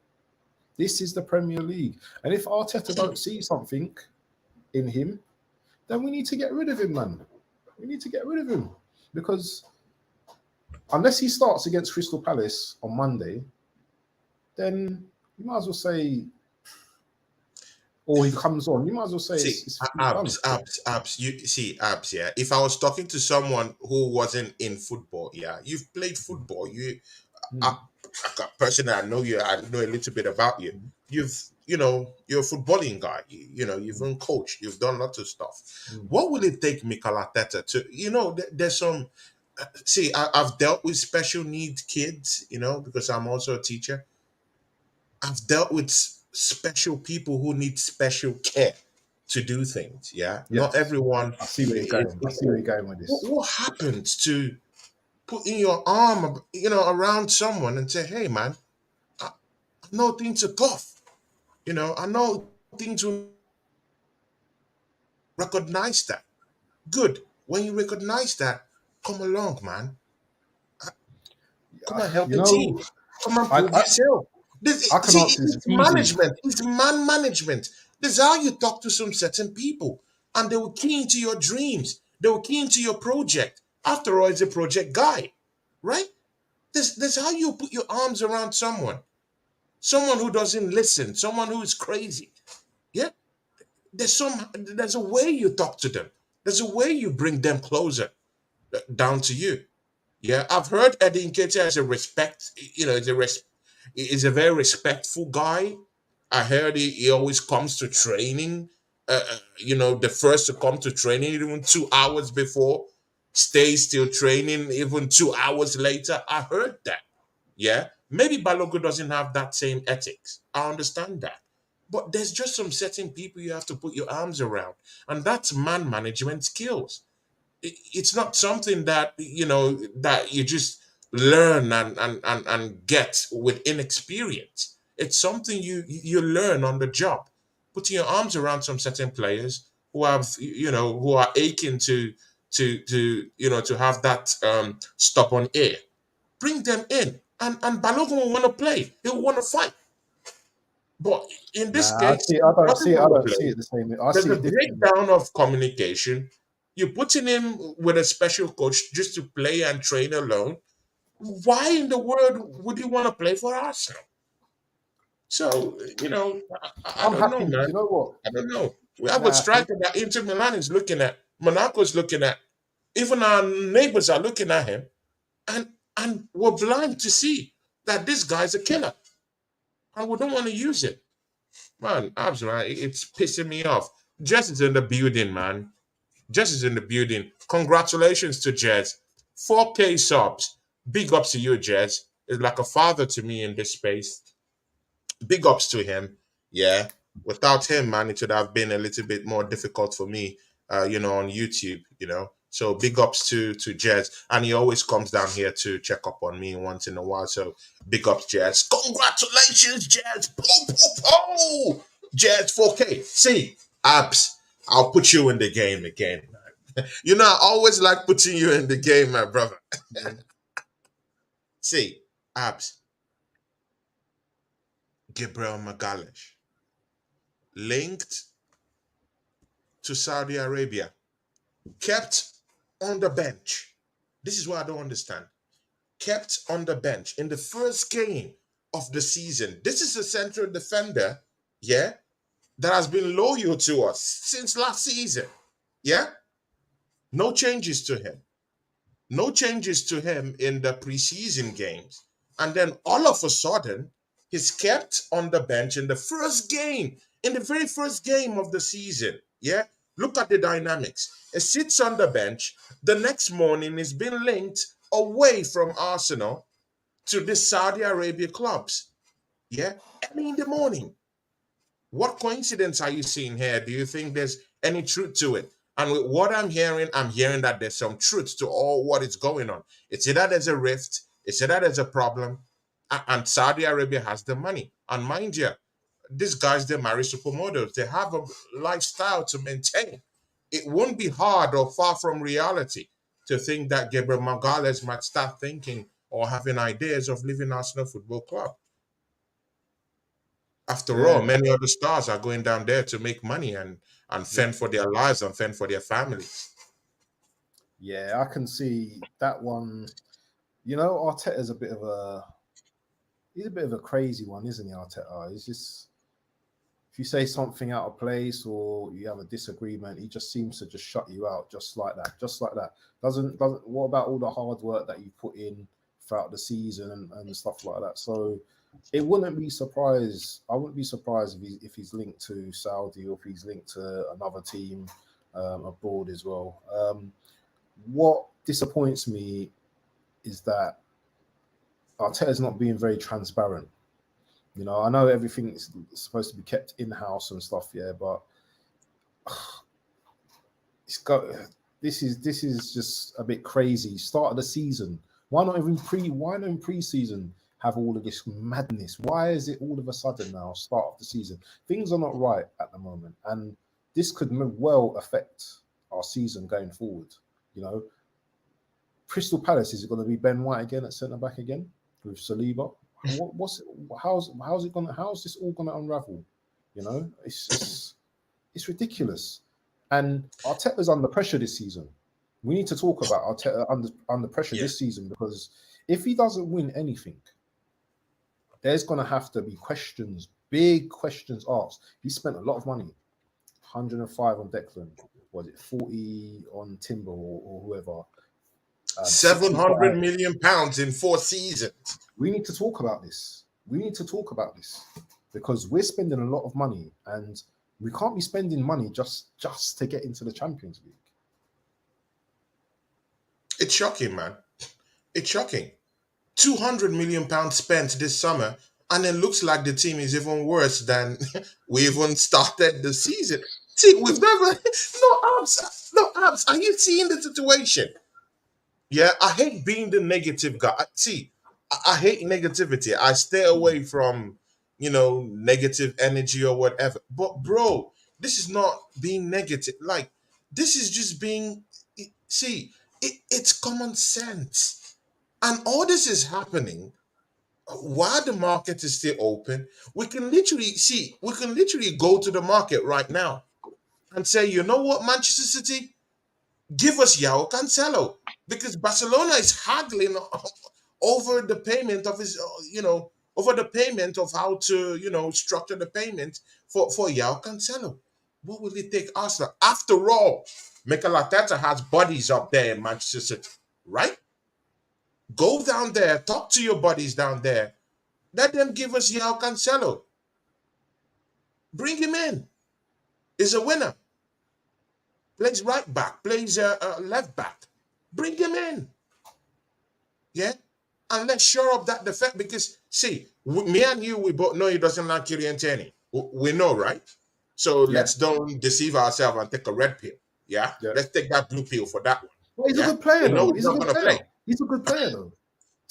This is the Premier League, and if Arteta don't see something in him, then we need to get rid of him, man. We need to get rid of him because unless he starts against Crystal Palace on Monday, then you might as well say, or he comes on, you might as well say See, it's done. abs. You see, abs. Yeah. If I was talking to someone who wasn't in football, yeah, you've played football. Mm, I, personally, I know you. I know a little bit about you. mm, You're a footballing guy. You've mm, been coached. You've done lots of stuff. mm. What will it take, Mikel Arteta, to there's some. See, I've dealt with special needs kids. Because I'm also a teacher. I've dealt with special people who need special care to do things. Yeah, not Yes, everyone. I see where you're going. I see where you're going with What, this. what happens to putting your arm, around someone and say, "Hey, man, I know things are tough. I know things will recognize that. Good. When you recognize that, come along, man. Come and help You the team. know, Come and I prove I, yourself. This, I can see, answer this it's easy. management. It's man management. This is how you talk to some certain people, and they will key into your dreams. They will key into your project. After all, it's a project guy, right? This is how you put your arms around someone who doesn't listen, someone who is crazy. Yeah, there's a way you talk to them. There's a way you bring them closer, down to you. Yeah, I've heard Eddie Nketiah is a respect. Is a very respectful guy. I heard he always comes to training. The first to come to training even 2 hours before, stays still training even 2 hours later. I heard that. Yeah, maybe Balogun doesn't have that same ethics. I understand that, but there's just some certain people you have to put your arms around, and that's man management skills. It's not something that you just learn and get with inexperience. It's something you learn on the job, putting your arms around some certain players who are aching to have that stop on air. bring them in, and Balogun will want to play. He will want to fight. But in this Nah, I case, see. he I don't doesn't see it. want I to don't see play. it the same. I There's see a it differently. breakdown of communication. You're putting him with a special coach just to play and train alone. Why in the world would you want to play for Arsenal? So, I I'm don't know, happy. Do man. you know what? I don't know. We have a Nah, striker that Inter Milan is looking at, Monaco's looking at, even our neighbors are looking at him, and we're blind to see that this guy's a killer, and we don't want to use it. Man, abs, man, it's pissing me off. Jess is in the building, man. Jess is in the building. Congratulations to Jess. 4K subs. Big ups to you, Jess. Is like a father to me in this space. Big ups to him. Yeah. Without him, man, it would have been a little bit more difficult for me, on YouTube, So big ups to Jez. And he always comes down here to check up on me once in a while. So big ups, Jez. Congratulations, Jez. Po, po, po. Jez 4K. See, abs. I'll put you in the game again, man. I always like putting you in the game, my brother. yeah. See, abs. Gabriel Magalhaes linked to Saudi Arabia, kept on the bench. This is what I don't understand. Kept on the bench in the first game of the season. This is a central defender, yeah, that has been loyal to us since last season. Yeah, no changes to him. No changes to him in the preseason games. And then all of a sudden, he's kept on the bench in the first game, in the very first game of the season. Yeah. Look at the dynamics. He sits on the bench. The next morning, he's been linked away from Arsenal to the Saudi Arabia clubs. Yeah. Early in the morning. What coincidence are you seeing here? Do you think there's any truth to it? And with what I'm hearing that there's some truth to all what is going on. It's either there's a rift, it's either there's a problem, and Saudi Arabia has the money. And mind you, these guys, they marry supermodels. They have a lifestyle to maintain. It won't be hard or far from reality to think that Gabriel Magalhaes might start thinking or having ideas of leaving Arsenal Football Club. After Yeah, all, many other stars are going down there to make money and yeah, fend for their lives and fend for their families. yeah. I can see that one. You know, Arteta's a bit of a he's a bit of a crazy one, isn't he, Arteta? He's just if you say something out of place or you have a disagreement, he just seems to just shut you out just like that, just like that. Doesn't what about all the hard work that you put in throughout the season and stuff like that? So it wouldn't be surprised. I wouldn't be surprised if he's linked to Saudi or if he's linked to another team abroad as well. What disappoints me is that Arteta's not being very transparent. You know, I know everything is supposed to be kept in house and stuff, yeah, but it's got this is just a bit crazy. Start of the season. Why not in pre-season have all of this madness? Why is it all of a sudden now, start of the season? Things are not right at the moment, and this could well affect our season going forward. You know, Crystal Palace, is it going to be Ben White again at centre back again with Saliba? How's this all gonna unravel? You know, it's ridiculous. And Arteta's under pressure this season. We need to talk about Arteta under pressure Yeah. this season because if he doesn't win anything, there's gonna have to be questions, big questions asked. He spent a lot of money, 105 on Declan, was it 40 on Timber or whoever, 700 65. million pounds in 4 seasons. We need to talk about this. We need to talk about this because we're spending a lot of money and we can't be spending money just to get into the Champions League. It's shocking, man. It's shocking. 200 million pounds spent this summer, and it looks like the team is even worse than we even started the season. See, we've never no abs. Are you seeing the situation? Yeah, I hate being the negative guy. See, I hate negativity. I stay away from, negative energy or whatever. But bro, this is not being negative. Like, this is just being. See, it's common sense. And all this is happening while the market is still open. We can literally go to the market right now and say, you know what, Manchester City, give us Yao Cancelo, because Barcelona is haggling over the payment of his, over the payment of how to, structure the payment for Yao Cancelo. What will it take Arsenal? After all, Mikel Arteta has buddies up there in Manchester City, right? Go down there, talk to your buddies down there. Let them give us Yao Cancelo. Bring him in. He's a winner. Plays right back, plays left back. Bring him in. Yeah? And let's shore up that defense because, see, me and you, we both know he doesn't like Kylian Tierney. We know, right? So Yeah, let's don't deceive ourselves and take a red pill. Yeah? yeah. Let's take that blue pill for that one. Well, he's a Yeah? good player We know though. he's He's a not good going to player. play. He's a good player though.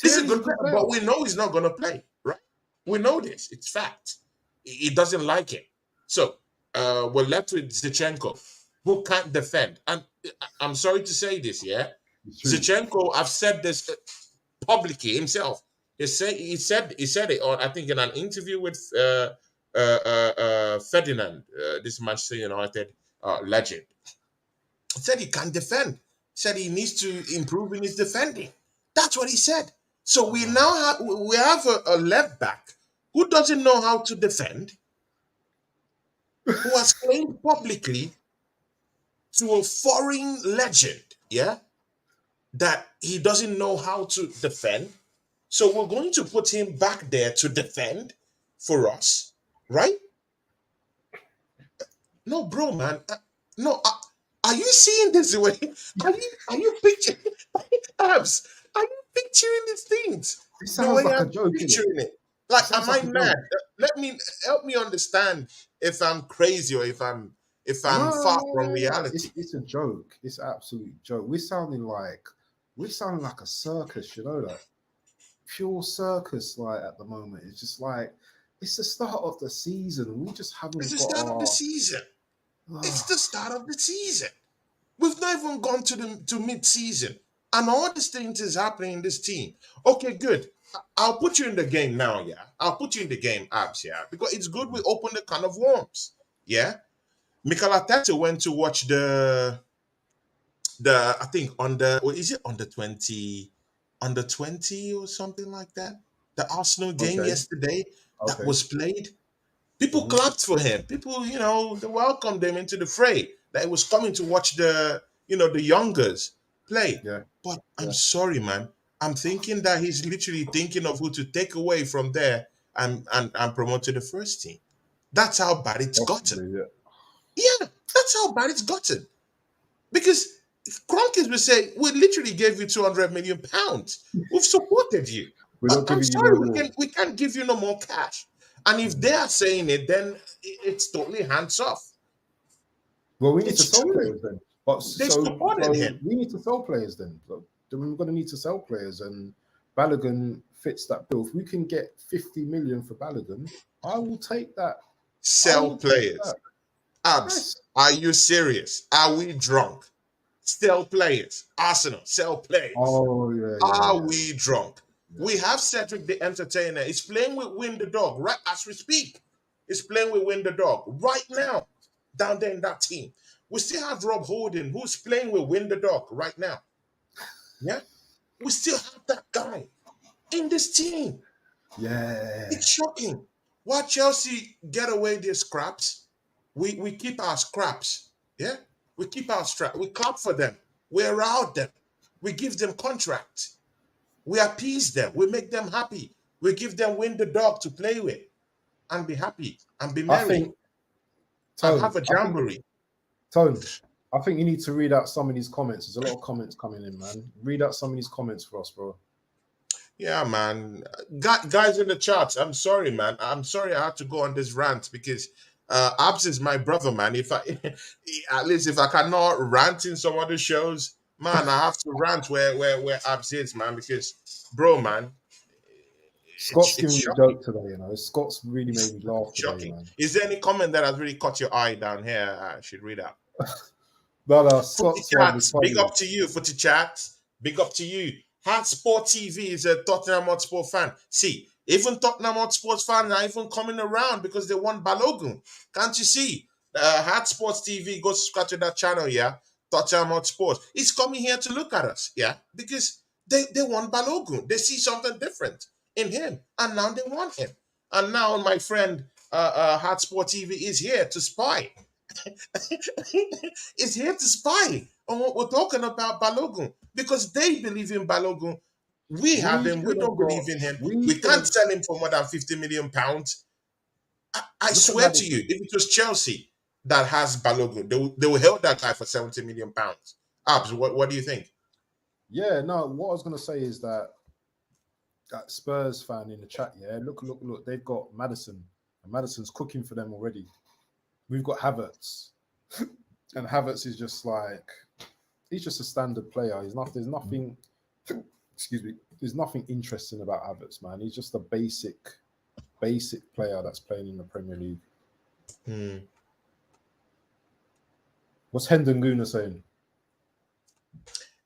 He's a Tierney's a good good player, player. but we know he's not going to play, right? We know this. It's fact. He doesn't like it. So we're left with Zichenko, who can't defend. And I'm sorry to say this, yeah? It's true. Zichenko, I've said this publicly himself. He said it on, I think, in an interview with Ferdinand, this Manchester United legend. He said he can't defend. He said he needs to improve in his defending. That's what he said. So we now have a left back who doesn't know how to defend, who has claimed publicly to a foreign legend, yeah, that he doesn't know how to defend. So we're going to put him back there to defend for us, right? No, bro, man. No, are you seeing this way? Are you picturing abs? Are you picturing these things This the sounds way like a I'm joke, innit? picturing it? It Like, sounds am I like a mad? joke. Let me help me understand if I'm crazy or if I'm No, far no, from no, no. reality. It's a joke. It's an absolute joke. We're sounding like a circus, you know that? Pure circus, like at the moment. It's just like it's the start of the season. We just It's haven't the got start of the our season. It's the ah, start of the season. We've not even gone to mid-season, and all these things is happening in this team. Okay, good. I'll put you in the game now, yeah. I'll put you in the game, abs, yeah, because it's good we open the can of worms, yeah. Mikel Arteta went to watch the I think on the or is it on the 20 or something like that, the Arsenal game okay, yesterday that okay. was played. People Mhm. clapped for him. People, they welcomed him into the fray. That he was coming to watch the youngers play. Yeah, But I'm yeah. sorry, man. I'm thinking that he's literally thinking of who to take away from there and promote to the first team. That's how bad it's gotten. Possibly, yeah. Yeah, that's how bad it's gotten. Because Kronkis will say, we literally gave you 200 million pounds. We've supported you. We're not I'm giving you sorry, no we more. can we can't give you no more cash. And if they Mhm. are saying it, then it's totally hands off. Well, we need to It's sell true. players then. But They've supported so him. we need to sell players then. So then we're going to need to sell players, and Balogun fits that bill. If we can get 50 million for Balogun, I will take that. I Sell will take players. that. Abs, Yes. are you serious? Are we drunk? Sell players. Arsenal, sell players. Oh yeah, yeah, Are yeah, we drunk? yeah. We have Cedric the Entertainer. He's playing with Win the Dog right as we speak. He's playing with Win the Dog right now down there in that team. We still have Rob Holding who's playing with Win the Dog right now. Yeah, we still have that guy in this team. Yeah. It's shocking. Why Chelsea get away their scraps? We keep our scraps. Yeah, we keep our scraps. We clap for them. We around them. We give them contracts. We appease them. We make them happy. We give them Win the Dog to play with and be happy and be I merry think and have Tone. a I think jamboree. Tone. I think you need to read out some of these comments. There's a lot of comments coming in, man. Read out some of these comments for us, bro. Yeah, man. Guys in the chat, I'm sorry, man. I'm sorry I had to go on this rant because Abs is my brother, man. If I at least if I cannot rant in some other shows, man, I have to rant where Abs is, man, because bro, man, Scott's it's giving me a shocking. joke today, you know. Scott's really made me laugh today, Shocking. man. Is there any comment that has really caught your eye down here? I should read out. No, Footy Scott's one was chats, big funny. up to you, footy chats. Big up to you. Hard Sport TV is a Tottenham Hotspur fan. See, even Tottenham Hotspur fans are even coming around because they want Balogun. Can't you see? Hard Sports TV, go subscribe to that channel, yeah? Tottenham Hotspur. It's coming here to look at us, yeah? Because they want Balogun. They see something different in him, and now they want him. And now my friend Hard Sport TV is here to spy. Is here to spy on what we're talking about Balogun because they believe in Balogun. We have We him. We should have don't got. believe in him. We We should can't have. sell him for more than £50 million. I Look at swear to you, Madison. if it was Chelsea that has Balogun, they will help that guy for £70 million. Abs, what do you think? Yeah, no. What I was gonna say is that Spurs fan in the chat. Yeah, look. They've got Madison, and Madison's cooking for them already. We've got Havertz, and Havertz is just like he's just a standard player. He's not. There's nothing. Excuse me. There's nothing interesting about Havertz, man. He's just a basic player that's playing in the Premier League. Hmm. What's Hendon Guna saying?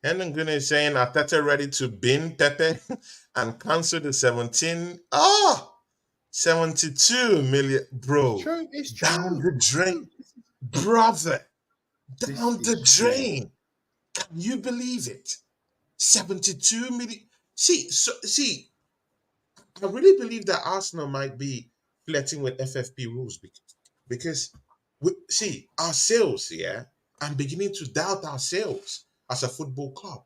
Helen Green is saying Ateta ready to bin Pepe and cancel the 72 million, It's bro. true. It's Down true. the drain, brother. This Down the is true. drain. Can you believe it? 72 million. See, I really believe that Arsenal might be flirting with FFP rules because see, our sales, yeah, I'm beginning to doubt ourselves as a football club.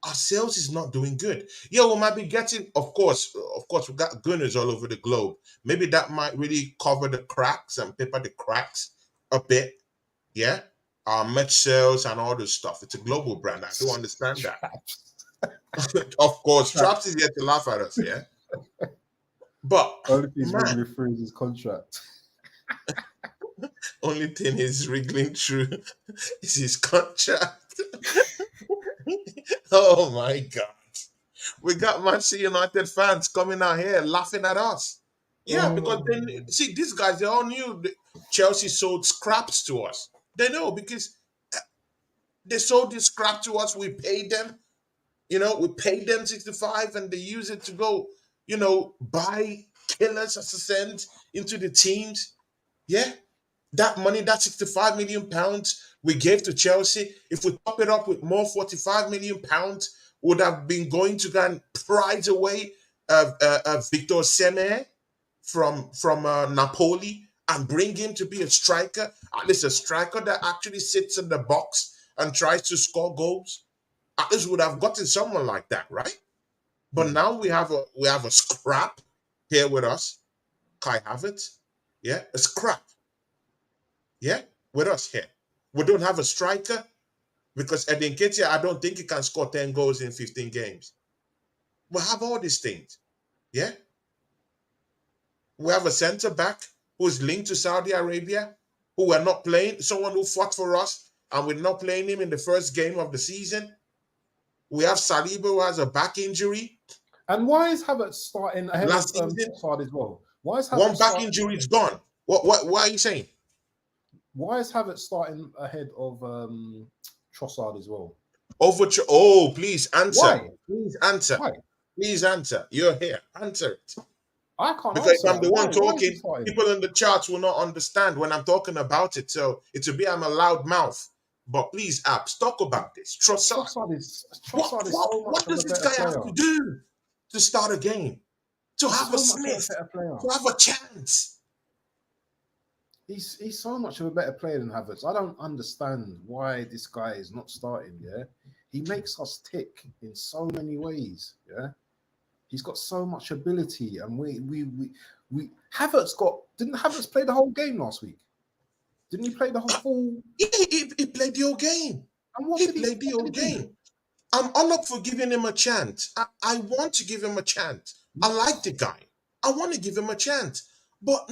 Our sales is not doing good. Yeah, we might be getting, of course, we got gunners all over the globe. Maybe that might really cover the cracks and paper the cracks a bit. Yeah, our merch sales and all this stuff. It's a global brand. I do understand that. Traps. Of course, Traps. Traps is here to laugh at us. Yeah, but Only thing's man, wriggling through is his contract. only thing is wriggling through is his contract. Oh my god. We got Manchester United fans coming out here laughing at us. Yeah, because Oh, then see these guys, they all knew Chelsea sold scraps to us. They know because they sold this scrap to us. We paid them, we paid them 65 and they use it to go, buy killers as a cent into the teams. Yeah. That money, that £65 million we gave to Chelsea, if we top it up with more £45 million, would have been going to go and prize away Victor Seme from Napoli and bring him to be a striker, at least a striker that actually sits in the box and tries to score goals. At least we would have gotten someone like that, right? But mm. now we have a scrap here with us, Kai Havertz. Yeah, a scrap. Yeah, with us here. We don't have a striker because Edin Ketia, I don't think he can score 10 goals in 15 games. We have all these things. Yeah. We have a centre back who's linked to Saudi Arabia, who we're not playing, someone who fought for us, and we're not playing him in the first game of the season. We have Saliba who has a back injury And why is Havertz starting ahead of last season. Trossard as well? Why is Havertz One back starting? injury is gone. What are you saying? Why is Havertz starting ahead of Trossard as well? Oh, please answer. Why? Please answer. Why? Please answer. You're here. Answer it. I can't Because answer if I'm that. the one Why? Why is he talking, starting? people in the charts will not understand when I'm talking about it. So it will be I'm a loud mouth. But please, apps, talk about this. Trossard. What Trossard is what so much what of does a this better guy have player. to do to start a game? To He's have a so much of a sniff, better player. to have a chance. He's so much of a better player than Havertz. I don't understand why this guy is not starting. Yeah, he makes us tick in so many ways. Yeah, he's got so much ability, and we Havertz didn't Havertz play the whole game last week? Didn't he play the whole full? He played the whole game. And He played the what whole did he do? game. I'm all up for giving him a chance. I want to give him a chance. I like the guy. I want to give him a chance. But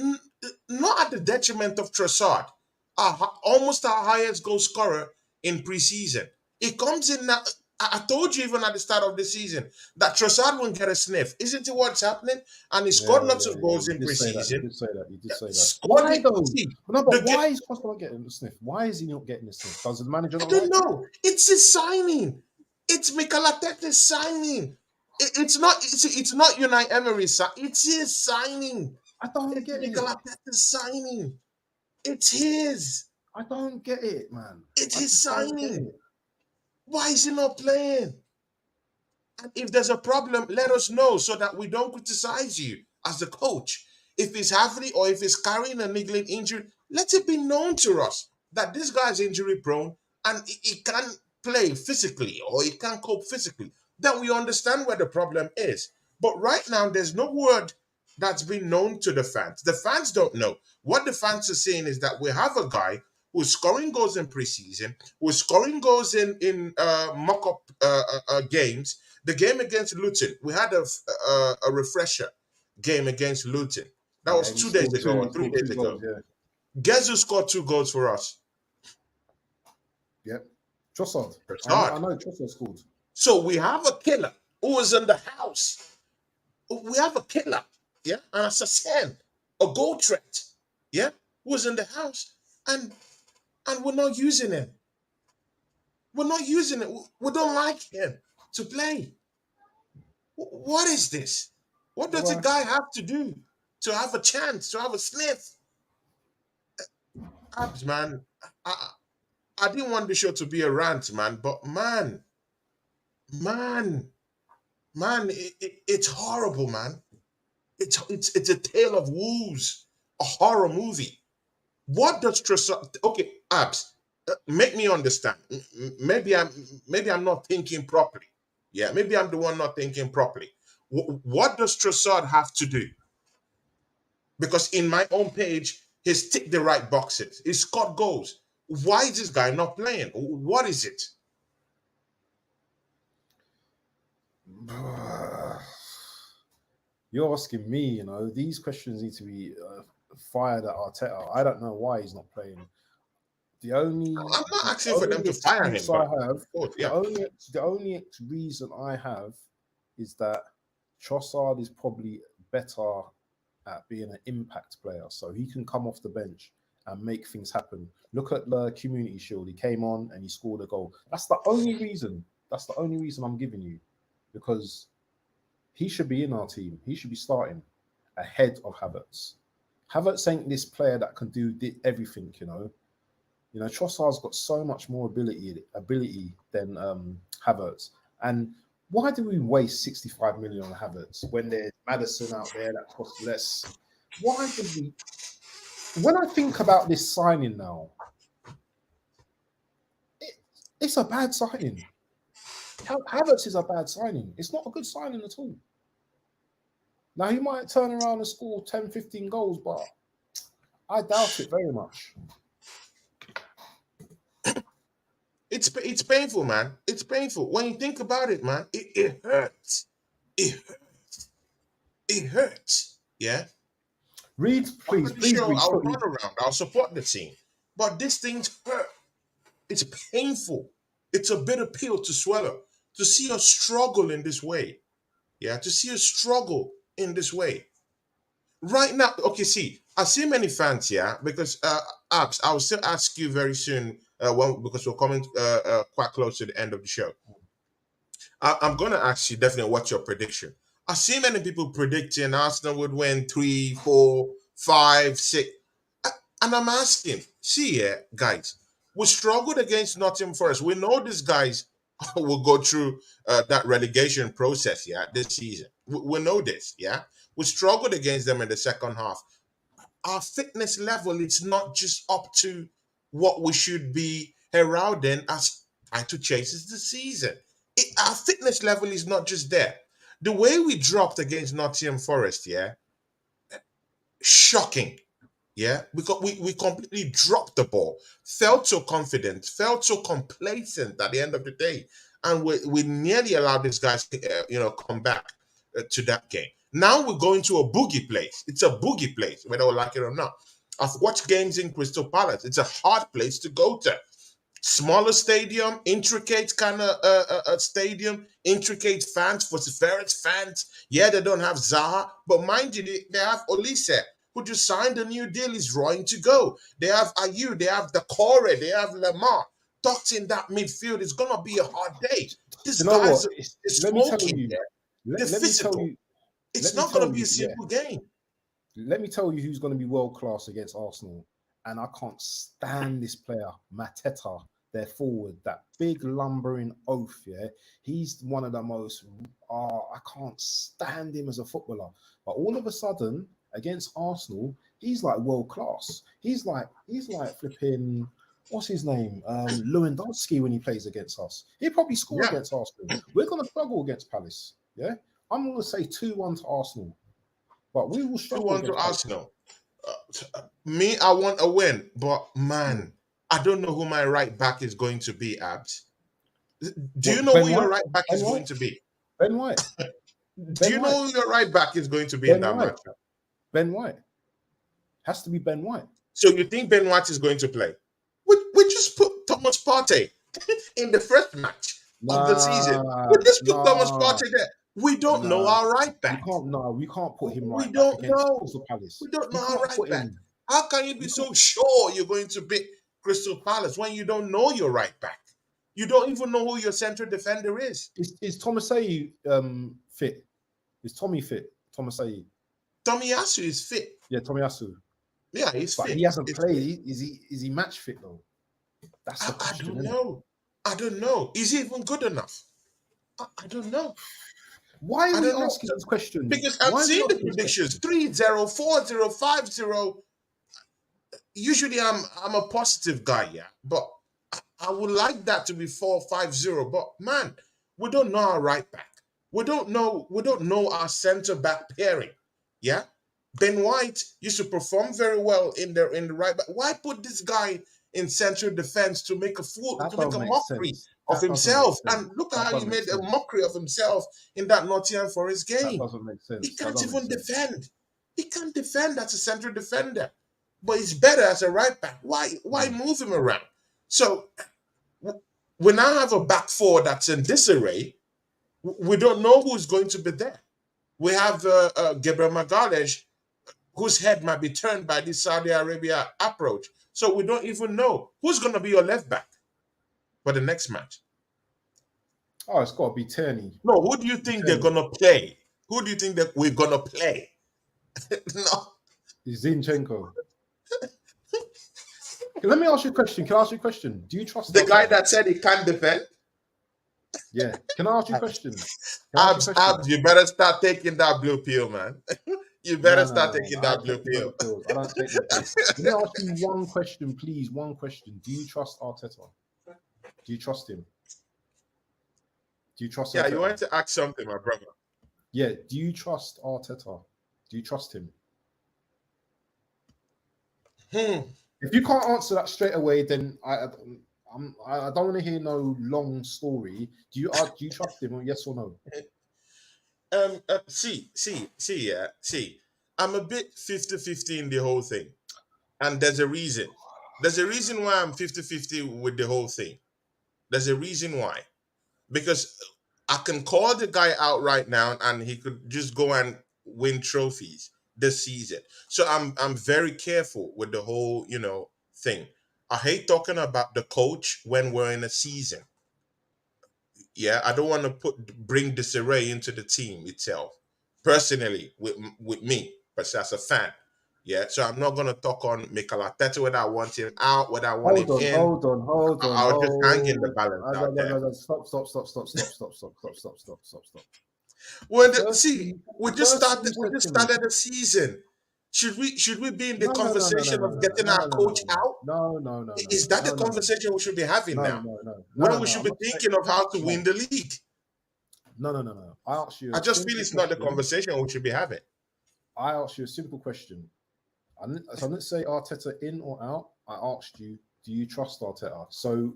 not at the detriment of Trossard, almost our highest goal scorer in preseason. He comes in now. I told you even at the start of the season that Trossard won't get a sniff. Isn't it what's happening? And he scored lots of Yeah. goals You in did say that. You preseason. did say that. You did say that. Scored Why it. though? See, No, the, but why is Costa not getting the sniff? Why is he not getting the sniff? Does the manager I not don't like him? know. It's his signing. It's Mikel Arteta's signing. It's not Unai Emery's signing. It's his signing. I don't It's get Mikel it. Arteta's signing. It's his. I don't get it, man. It's I his just don't get signing. it. Why is he not playing? And if there's a problem, let us know so that we don't criticize you as the coach. If he's heavily or if he's carrying a niggling injury, let it be known to us that this guy's injury prone and he can't play physically or he can't cope physically. Then we understand where the problem is. But right now, there's no word that's been known to the fans. The fans don't know. What the fans are saying is that we have a guy who's scoring goals in preseason, who's scoring goals in mock-up games. The game against Luton, we had a refresher game against Luton. That Yeah, was and 2 days ago he or three scored days two ago. goals. Yeah, Guess who scored 2 goals for us? yep. Trossard. I Trossard. know Trossard scored. So we have a killer who was in the house. We have a killer, yeah, an assassin, a goal threat, yeah, who was in the house, and we're not using him. We're not using it. We don't like him to play. What is this? What does a Well, guy have to do to have a chance, to have a sniff? Abs, man, I, I didn't want the show to be a rant, man, but man, man, it's horrible, man. It's a tale of woes, a horror movie. What does Trossard? Okay, Abs, make me understand. Maybe I'm not thinking properly. Yeah, maybe I'm the one not thinking properly. What does Trossard have to do? Because in my own page, he's ticked the right boxes. He's scored goals. Why is this guy not playing? What is it? you're asking me. These questions need to be fired at Arteta. I don't know why he's not playing. The only I'm not the asking for them only to fire him, excuse I but have, of course, the yeah. only reason I have is that Trossard is probably better at being an impact player, so he can come off the bench and make things happen. Look at the Community Shield; he came on and he scored a goal. That's the only reason. That's the only reason I'm giving you, because he should be in our team. He should be starting ahead of Havertz. Havertz ain't this player that can do everything. Trossard's got so much more ability than Havertz. And why do we waste 65 million on Havertz when there's Madison out there that costs less? Why did we? When I think about this signing now, it's a bad signing. Havertz is a bad signing. It's not a good signing at all. Now, he might turn around and score 10, 15 goals, but I doubt it very much. It's painful, man. It's painful. When you think about it, man, it hurts. It hurts. It hurts. Yeah. Read, After please, the please show, read. I'll turn around. I'll support the team. But these things hurt. It's painful. It's a bitter pill to swallow. To see us struggle in this way. Yeah. To see us struggle in this way. Right now, okay, see, I see many fans, yeah, because Abs, I will still ask you very soon, because we're coming quite close to the end of the show. I'm going to ask you definitely what's your prediction. I see many people predicting Arsenal would win 3, 4, 5, 6. A- And I'm asking, see, yeah, guys, we struggled against Nottingham Forest. We know these guys will go through that relegation process, yeah, this season. We know this, yeah. We struggled against them in the second half. Our fitness level is not just up to what we should be heralding as title chasers this season. Our fitness level is not just there. The way we dropped against Nottingham Forest, yeah, shocking. Yeah, because we completely dropped the ball, felt so confident, felt so complacent at the end of the day, and we nearly allowed these guys to, come back to that game. Now we're going to a boogie place. It's a boogie place, whether we like it or not. I've watched games in Crystal Palace. It's a hard place to go to. Smaller stadium, intricate kind of stadium, intricate fans for Ferrets fans. Yeah, they don't have Zaha, but mind you, they have Olise, who just signed a new deal, is roaring to go. They have Ayu, they have Decore, they have Lamar. Tucked in that midfield, it's gonna be a hard day. These You know guys what? are Let me tell smoking. you. Yeah, they're Let me tell physical. you. It's Let me not going tell to be a you. Yeah. simple game. Let me tell you who's going to be world class against Arsenal. And I can't stand this player, Mateta, their forward, that big lumbering oaf. Yeah, he's one of the most. I can't stand him as a footballer. But all of a sudden, against Arsenal, he's like world class. He's like flipping. What's his name? Lewandowski when he plays against us. He'd probably score Yeah, against Arsenal. We're going to struggle against Palace. Yeah, I'm going to say 2-1 to Arsenal. But we will two struggle one to against Palace. Arsenal. Me, I want a win, but Mm. man, I don't know who my right back is going to be. Abs, do you What, know Ben who your White? right back Ben is going White? to be? Ben White? Do Ben you White? know who your right back is going to be in Ben that White? matchup? Ben White? Has to be Ben White. So you think Ben White is going to play? We just put Thomas Partey in the first match of the season. We Nah, just put Thomas nah, Partey there. We don't know nah. our right We back. can't. No, we can't put him We right back don't against know. Crystal Palace. We don't We know our can't right put back. him. How can you be We so can't. sure you're going to beat Crystal Palace when you don't know your right back? You don't even know who your central defender is. Is Tomasei fit? Is Tommy fit? Tomasei. Tomiyasu is fit. Yeah, Tomiyasu. Yeah, he's But he fit. hasn't He's fit. played. Is he match fit though? That's the I question, don't isn't it? know. I don't know. Is he even good enough? I don't know. Why are I we don't know. asking these questions? Because I'm Why are we seeing the asking these predictions questions? 3-0, 4-0, 5-0. Usually I'm a positive guy, yeah. But I would like that to be 4-5-0. But man, we don't know our right back. We don't know our center back pairing. Yeah. Ben White used to perform very well in the right back. Why put this guy in central defense to make a fool That to make don't a make mockery sense. of That doesn't make himself? sense. And look at That how he doesn't make made a sense. mockery of himself in that Nottingham Forest That game. doesn't make He sense. That can't doesn't make even sense. defend. He can't defend as a central defender, but he's better as a right back. Why Mm. move him around? So we now have a back four that's in disarray. We don't know who's going to be there. We have Gabriel Magalhaes, whose head might be turned by this Saudi Arabia approach. So we don't even know who's going to be your left back for the next match. Oh, it's got to be Tierney. No, who do you think they're Tierney. going to play? Who do you think that we're going to play? No, Zinchenko. Let me ask you a question. Can I ask you a question? Do you trust the guy Arteta? that said he can't defend. Yeah. Can I ask you a question? Can I ask you a question? Abs, you better start taking that blue pill, man. You better No, no, start no, no. taking I that ain't blue taking no pill. pills. I don't take no pills. Let me ask you one question, please. One question. Do you trust Arteta? Do you trust him? Do you trust Yeah, you Arteta? wanted to ask something, my brother. Yeah. Do you trust Arteta? Do you trust him? Hmm. If you can't answer that straight away, then I don't want to hear no long story. Do you trust him? Or yes or no? See. I'm a bit 50-50 in the whole thing. And there's a reason. There's a reason why I'm 50-50 with the whole thing. There's a reason why. Because I can call the guy out right now and he could just go and win trophies this season. So I'm very careful with the whole, thing. I hate talking about the coach when we're in a season. Yeah, I don't want to bring disarray into the team itself. Personally, with me, but as a fan. Yeah, so I'm not gonna talk on Mikel Arteta whether I want him out, whether I want him Hold on, in. hold on, hold on, I'll just hang in the hold. balance out there. Stop, stop, stop, stop, stop, stop, stop, stop, stop, stop, stop, stop. Well, Firstly, we just firstly, started. you We said just to me, started the season. Should we be in the no, no, no, no, no, conversation no, of no, getting no, our no, coach no, out? no, no, no, no, Is no, that the no, no, no, conversation we should be having no, now? no, no, no, When no, we no. should I'm be not saying thinking of how to no, win the league? no, no, no, no. I asked you I a just feel simple it's not the question. conversation we should be having. I asked you a simple question. So I didn't say Arteta in or out. I asked you, do you trust Arteta? So,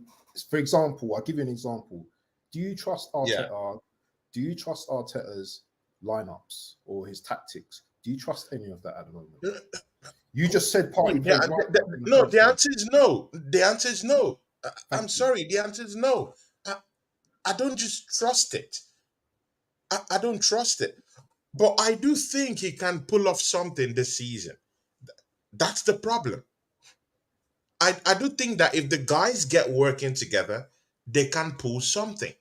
for example, I'll give you an example. Do you trust Yeah. Arteta? Do you trust Arteta's lineups or his tactics? Do you trust any of that at the moment? You just said Party Yeah, plays right back in the no, first the game. answer is no. The answer is no. I'm Thank you. sorry. The answer is no. I, I don't just trust it. I don't trust it. But I do think he can pull off something this season. That's the problem. I do think that if the guys get working together, they can pull something.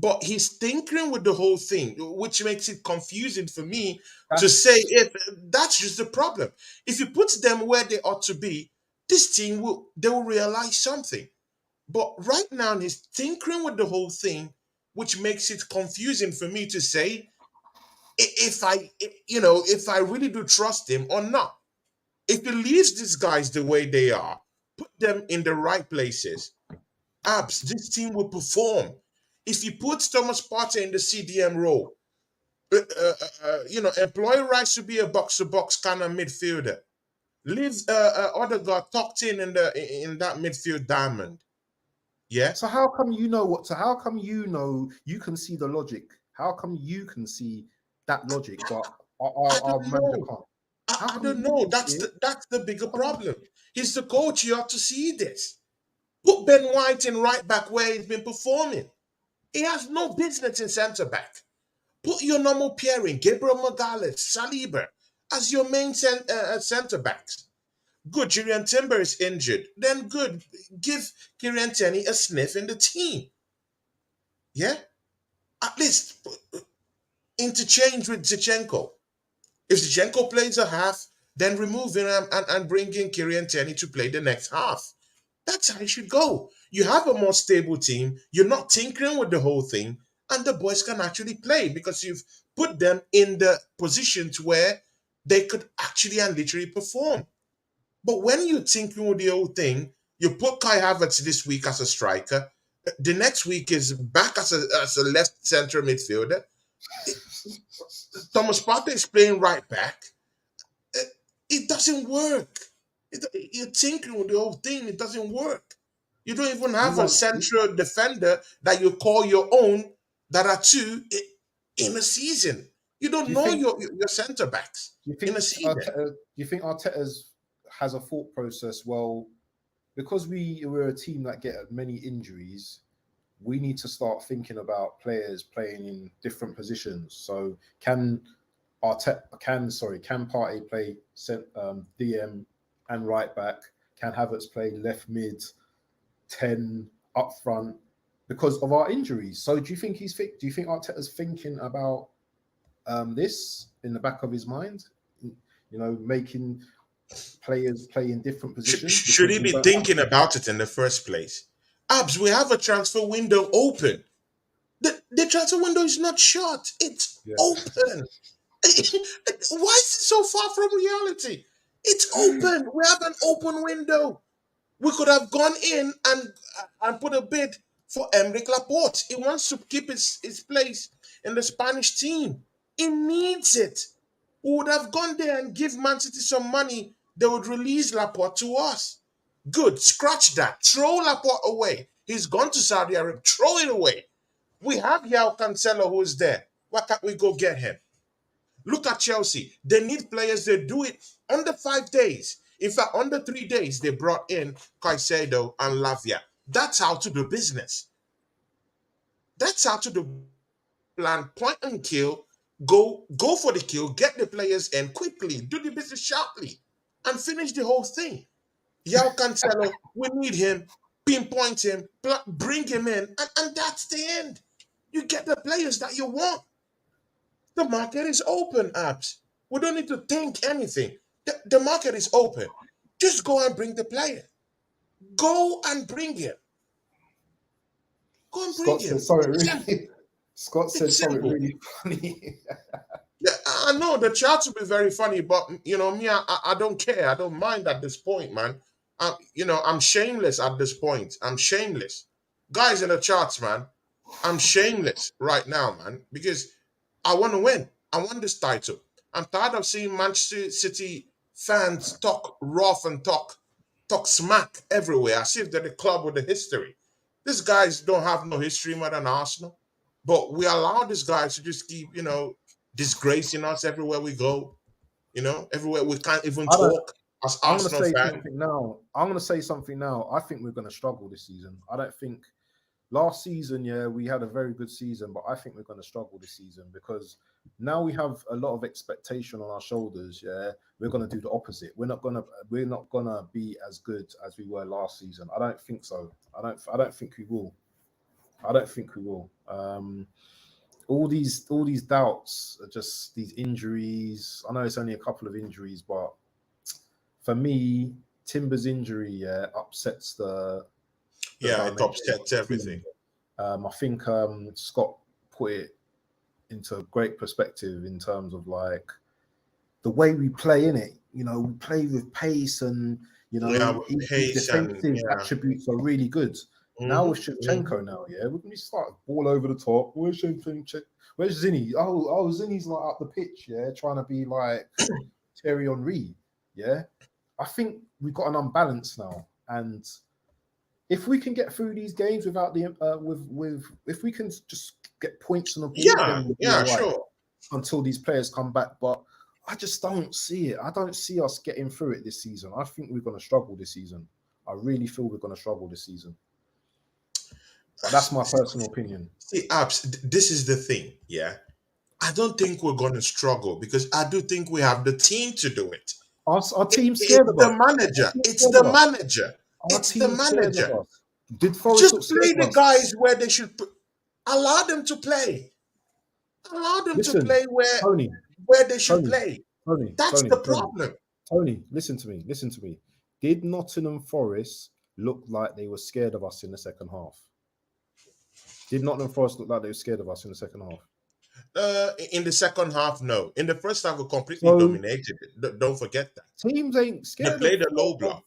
but he's tinkering with the whole thing, which makes it confusing for me to say That's if that's just the problem. If you put them where they ought to be, this team will realize something. But right now he's tinkering with the whole thing, which makes it confusing for me to say if I really do trust him or not. If he leaves these guys the way they are, put them in the right places, abs, this team will perform. If you put Thomas Partey in the CDM role, employ Rice to be a box to box kind of midfielder. Leave Odegaard tucked in that midfield diamond. Yeah, so how come you know what? So how come you know you can see the logic? How come you can see that logic, but our I don't manager know. can't? I, How I come don't you know. can see That's it? the bigger How come problem. He's the coach. You ought to see this. Put Ben White in right back where he's been performing. He has no business in centre back. Put your normal pairing, Gabriel Magalhaes, Saliba, as your main centre backs. Good, Julian Timber is injured. Then good, give Kieran Tierney a sniff in the team. Yeah, at least interchange with Zichenko. If Zichenko plays a half, then remove him and bring in Kieran Tierney to play the next half. That's how it should go. You have a more stable team. You're not tinkering with the whole thing, and the boys can actually play because you've put them in the positions where they could actually and literally perform. But when you're tinkering with the whole thing, you put Kai Havertz this week as a striker. The next week is back as a left center midfielder. Thomas Partey is playing right back. It, it doesn't work. You're tinkering with the whole thing. It doesn't work. You don't even you have a man? central defender that you call your own that are two in a season. You don't Do you know think? your centre backs Do you in a think season. Arteta? Do you think Arteta's has a thought process? Well, because we're a team that get many injuries, we need to start thinking about players playing in different positions. So can Partey play DM and right back? Can Havertz play left mid, 10 up front because of our injuries? So do you think do you think Arteta's thinking about this in the back of his mind? Making players play in different positions Should because he we be don't have. thinking about it in the first place? Abs, we have a transfer window open. The transfer window is not shut. It's Yeah. open. Why is it so far from reality? It's open. We have an open window. We could have gone in and put a bid for Emerick Laporte. He wants to keep his place in the Spanish team. He needs it. We would have gone there and give Man City some money. They would release Laporte to us. Good. Scratch that. Throw Laporte away. He's gone to Saudi Arabia. Throw it away. We have Yao Cancelo who's there. Why can't we go get him? Look at Chelsea. They need players. They do it under 5 days. In fact, under 3 days, they brought in Caicedo and Lavia. That's how to do business. That's how to do plan, point and kill, go for the kill, get the players in quickly, do the business sharply, and finish the whole thing. Yao Cancelo, we need him, pinpoint him, bring him in, and that's the end. You get the players that you want. The market is open, apps. We don't need to think anything. The market is open. Just go and bring the player. Go and bring him. Go and bring Scott said him. something It's simple. really. Scott said It's something simple. really funny. Yeah, I know the charts will be very funny, but me, I don't care. I don't mind at this point, man. I'm shameless at this point. I'm shameless. Guys in the charts, man. I'm shameless right now, man, because I want to win. I want this title. I'm tired of seeing Manchester City fans talk rough and talk smack everywhere, as if they're the club with the history. These guys don't have no history more than Arsenal, but we allow these guys to just keep, disgracing us everywhere we go. Everywhere we can't even I don't. talk as I'm going to Arsenal say fans. something now. I'm going to say something now. I think we're going to struggle this season. I don't think last season, yeah, we had a very good season, but I think we're going to struggle this season because now we have a lot of expectation on our shoulders. Yeah, we're going to do the opposite. We're not gonna be as good as we were last season. I don't think so. I don't think we will. I don't think we will. All these doubts are just these injuries. I know it's only a couple of injuries, but for me, Timber's injury upsets the Yeah, it dimension of upsets the team. everything. I think Scott put it into a great perspective in terms of like the way we play in it. We play with pace and Yeah, with his pace and defensive yeah. attributes are really good. Now with Hmm. Shevchenko now, yeah, we're going to start ball over the top. Where's Shevchenko? Where's Zinny? Oh, Zinny's like up the pitch, yeah, trying to be like Thierry Henry, yeah. I think we've got an unbalance now, and if we can get through these games without the with if we can just get points on the board, Yeah, then we'll be yeah, all right sure. until these players come back. But I just don't see it. I don't see us getting through it this season. I think we're going to struggle this season. I really feel we're going to struggle this season. But that's my personal opinion. See, Abs, this is the thing, yeah. I don't think we're going to struggle because I do think we have the team to do it. Our team's scared It's of the us. Our manager. team's It's scared the of us. manager. Our It's the team's scared of manager. us. Did Forest Just look scared play of the us? guys where they should allow them to play. Allow them to Listen, play Tony, where they should Tony, play. Tony, That's Tony, the Tony, problem. Tony. Listen to me. Listen to me. Did Nottingham Forest look like they were scared of us in the second half? Did Nottingham Forest look like they were scared of us in the second half? In the second half, no. In the first half, we completely So dominated it. Don't forget that. teams ain't They scared played a low block.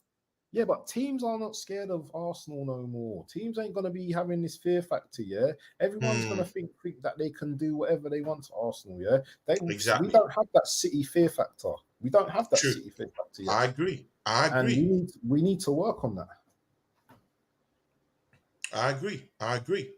yeah, but teams are not scared of Arsenal no more. Teams ain't gonna be having this fear factor. Yeah, everyone's Hmm, gonna think that they can do whatever they want to Arsenal. Yeah, we exactly. don't have that City fear factor. We don't have that True. City fear factor yet, I agree. I and agree. we need to work on that. I agree. I agree.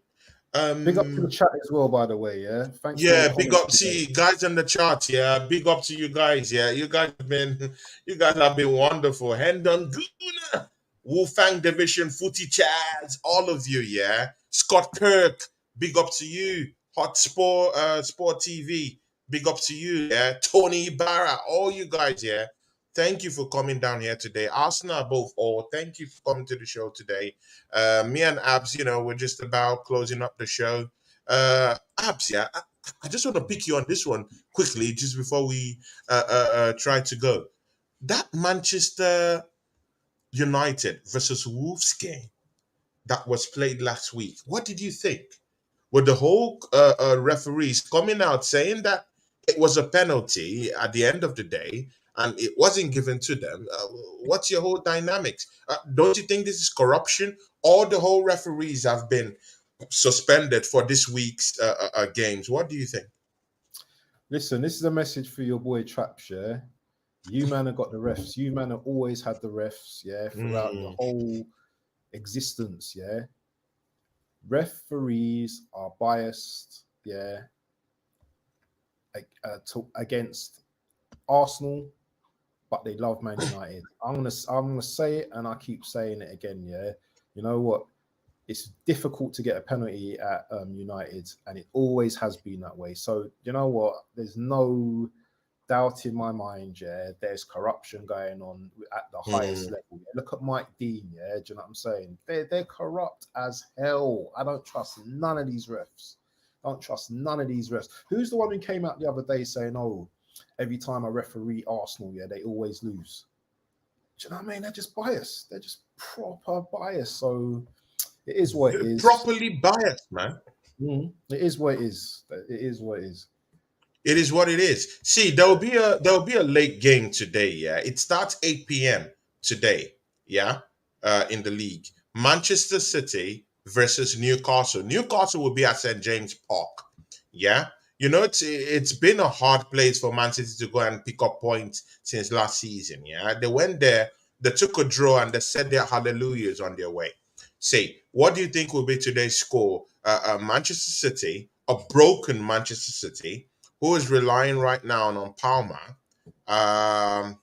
Big up to the Um, chat as well, by the way. Yeah, thanks for all the yeah, big comments up. today. See, guys in the chat. Yeah, big up to you guys. Yeah, you guys have been wonderful. Hendon Guna, Wolfang Division, Footy Chads, all of you. Yeah, Scott Kirk, big up to you. Hot Sport TV, big up to you. Yeah, Tony Barra, all you guys. Yeah, thank you for coming down here today. Arsenal above all, thank you for coming to the show today. Me and Abs, we're just about closing up the show. Abs, yeah, I just want to pick you on this one quickly, just before we try to go. That Manchester United versus Wolves game that was played last week. What did you think? Were the whole referees coming out saying that it was a penalty at the end of the day and it wasn't given to them? What's your whole dynamics? Don't you think this is corruption? All the whole referees have been suspended for this week's games. What do you think? Listen, this is a message for your boy Traps. Yeah, you man have got the refs. You man have always had the refs. Yeah, throughout your Mm, whole existence. Yeah, referees are biased. Yeah, against Arsenal, but they love Man United. I'm gonna say it, and I keep saying it again. Yeah, you know what? It's difficult to get a penalty at United, and it always has been that way. So you know what? There's no doubt in my mind. Yeah, there's corruption going on at the highest mm. level. Yeah? Look at Mike Dean. Yeah, do you know what I'm saying? They're corrupt as hell. I don't trust none of these refs. Don't trust none of these refs. Who's the one who came out the other day saying, "Oh, every time I referee Arsenal, yeah, they always lose." Do you know what I mean? They're just biased. They're just proper biased. So it is what it is. Properly biased, man. It is what it is. It is what it is. It is what it is. See, there will be a late game today. Yeah, it starts 8 p.m. today. Yeah, in the league, Manchester City versus Newcastle. Newcastle will be at St James Park. Yeah, it's been a hard place for Man City to go and pick up points since last season. Yeah, they went there, they took a draw, and they said their hallelujahs on their way. Say, what do you think will be today's score? Manchester City, a broken Manchester City who is relying right now on Palmer, um,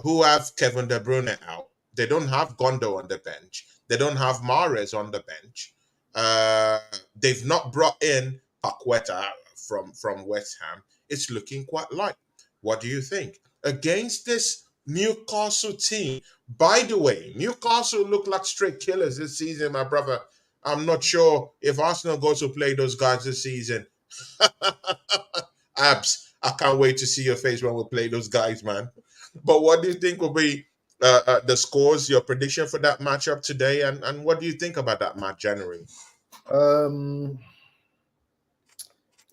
who have Kevin De Bruyne out. They don't have Gondo on the bench. They don't have Mahrez on the bench. Uh, they've not brought in Paqueta from West Ham. It's looking quite light. What do you think? Against this Newcastle team, by the way, Newcastle look like straight killers this season, my brother. I'm not sure if Arsenal go to play those guys this season. Abs, I can't wait to see your face when we play those guys, man. But what do you think will be the scores, your prediction for that matchup today, and what do you think about that match, January? Um,